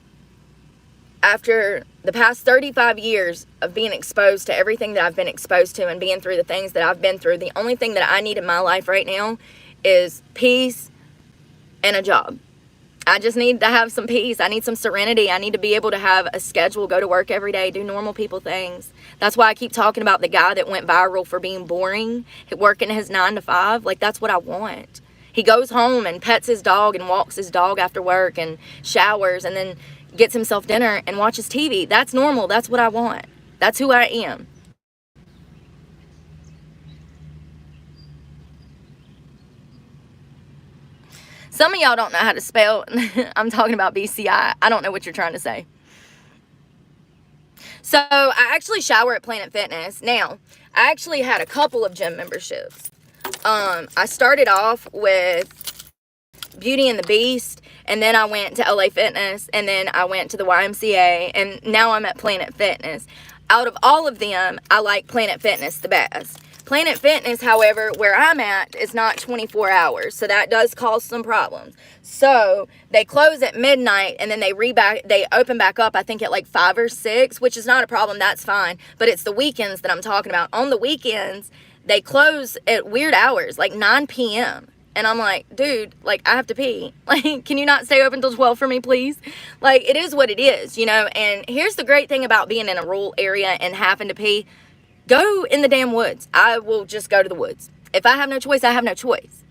after the past 35 years of being exposed to everything that I've been exposed to and being through the things that I've been through, the only thing that I need in my life right now is peace and a job. I just need to have some peace. I need some serenity. I need to be able to have a schedule, go to work every day, do normal people things. That's why I keep talking about the guy that went viral for being boring, working his 9 to 5. Like, that's what I want. He goes home and pets his dog and walks his dog after work and showers and then gets himself dinner and watches TV. That's normal. That's what I want. That's who I am. Some of y'all don't know how to spell. I'm talking about BCI. I don't know what you're trying to say. So I actually shower at Planet Fitness. Now, I actually had a couple of gym memberships. I started off with Beauty and the Beast, and then I went to LA Fitness, and then I went to the YMCA, and now I'm at Planet Fitness. Out of all of them, I like Planet Fitness the best. Planet Fitness, however, where I'm at, is not 24 hours, so that does cause some problems. So they close at midnight, and then they open back up, I think, at like 5 or 6, which is not a problem. That's fine. But it's the weekends that I'm talking about. On the weekends, they close at weird hours, like 9 p.m. And I'm like, dude, like, I have to pee. Like, can you not stay open till 12 for me, please? Like, it is what it is, you know? And here's the great thing about being in a rural area and having to pee. Go in the damn woods. I will just go to the woods. If I have no choice, I have no choice.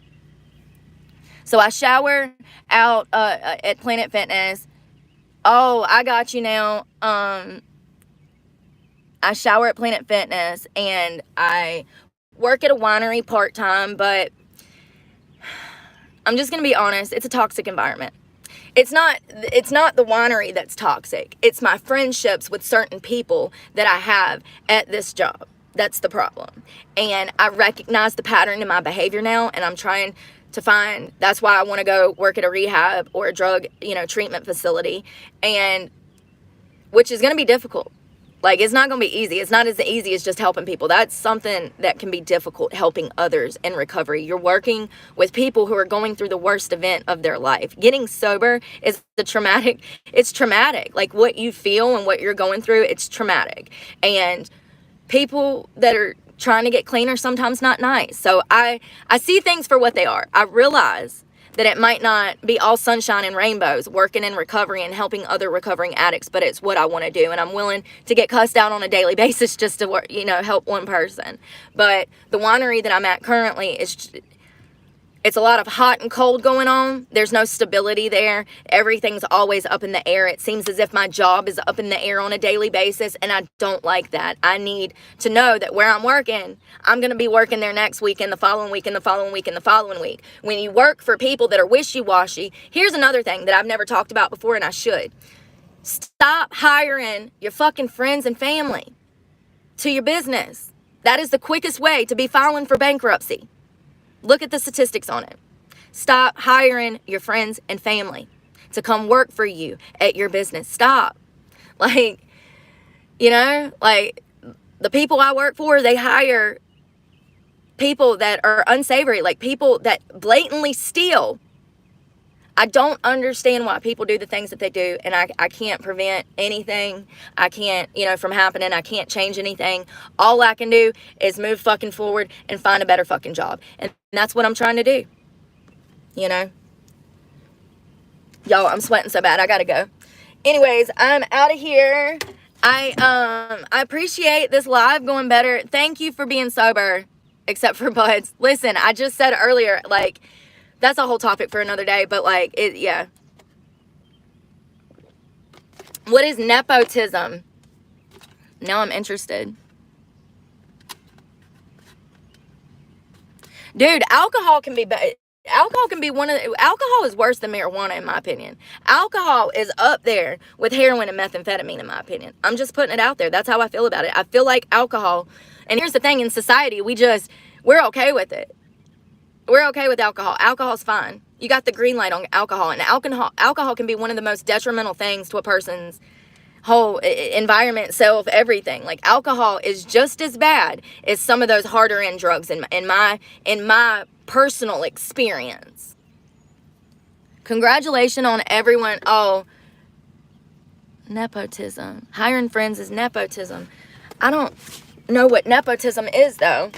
So I shower out at Planet Fitness. Oh, I got you now. I shower at Planet Fitness, and I work at a winery part-time, but I'm just going to be honest. It's a toxic environment. It's not the winery that's toxic. It's my friendships with certain people that I have at this job. That's the problem. And I recognize the pattern in my behavior now, and I'm trying to find, that's why I want to go work at a rehab or a drug, treatment facility, and which is going to be difficult. Like, it's not going to be easy. It's not as easy as just helping people. That's something that can be difficult, helping others in recovery. You're working with people who are going through the worst event of their life. Getting sober is it's traumatic. Like, what you feel and what you're going through, it's traumatic. And people that are trying to get clean are sometimes not nice. So I see things for what they are. I realize that it might not be all sunshine and rainbows working in recovery and helping other recovering addicts, but it's what I want to do. And I'm willing to get cussed out on a daily basis just to work, help one person. But the winery that I'm at currently it's a lot of hot and cold going on. There's no stability there. Everything's always up in the air. It seems as if my job is up in the air on a daily basis, and I don't like that. I need to know that where I'm working, I'm going to be working there next week and the following week and the following week and the following week. When you work for people that are wishy-washy, here's another thing that I've never talked about before, and I should. Stop hiring your fucking friends and family to your business. That is the quickest way to be filing for bankruptcy. Look at the statistics on it. Stop hiring your friends and family to come work for you at your business. Stop. Like the people I work for, they hire people that are unsavory, like people that blatantly steal. I don't understand why people do the things that they do, and I can't prevent anything. I can't, from happening. I can't change anything. All I can do is move fucking forward and find a better fucking job. And that's what I'm trying to do. Y'all, I'm sweating so bad. I gotta go. Anyways, I'm out of here. I appreciate this live going better. Thank you for being sober, except for buds. Listen, I just said earlier, that's a whole topic for another day, but yeah. What is nepotism? Now I'm interested. Dude, alcohol can be alcohol is worse than marijuana, in my opinion. Alcohol is up there with heroin and methamphetamine, in my opinion. I'm just putting it out there. That's how I feel about it. I feel like alcohol, and here's the thing, in society, we're okay with it. We're okay with alcohol. Alcohol's fine. You got the green light on alcohol, and alcohol can be one of the most detrimental things to a person's whole environment, self, everything. Like, alcohol is just as bad as some of those harder end drugs in my personal experience. Congratulations on everyone. Oh, nepotism. Hiring friends is nepotism. I don't know what nepotism is, though.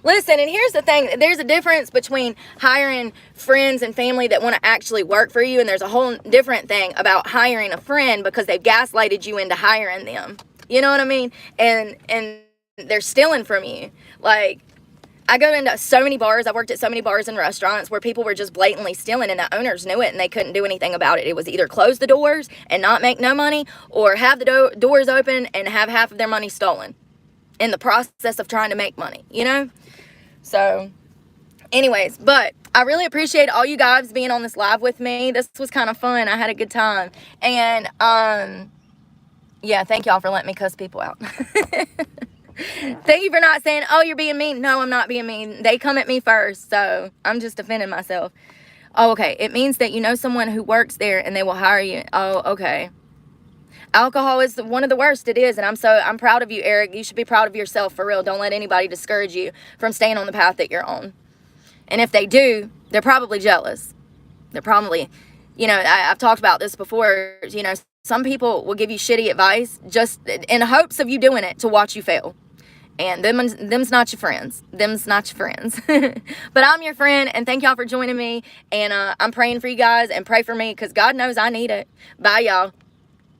Listen, and here's the thing. There's a difference between hiring friends and family that want to actually work for you, and there's a whole different thing about hiring a friend because they've gaslighted you into hiring them. You know what I mean? And they're stealing from you. Like, I go into so many bars. I worked at so many bars and restaurants where people were just blatantly stealing, and the owners knew it, and they couldn't do anything about it. It was either close the doors and not make no money, or have the doors open and have half of their money stolen in the process of trying to make money, So, anyways, but I really appreciate all you guys being on this live with me. This was kind of fun. I had a good time. And, yeah, thank y'all for letting me cuss people out. Thank you for not saying, oh, you're being mean. No, I'm not being mean. They come at me first, so I'm just defending myself. Oh, okay. It means that you know someone who works there and they will hire you. Oh, okay. Alcohol is one of the worst. It is, and I'm proud of you, Eric. You should be proud of yourself, for real. Don't let anybody discourage you from staying on the path that you're on. And if they do, they're probably jealous. They're probably, I've talked about this before. Some people will give you shitty advice just in hopes of you doing it to watch you fail. And them's not your friends. Them's not your friends. But I'm your friend, and thank y'all for joining me. And I'm praying for you guys, and pray for me, because God knows I need it. Bye, y'all.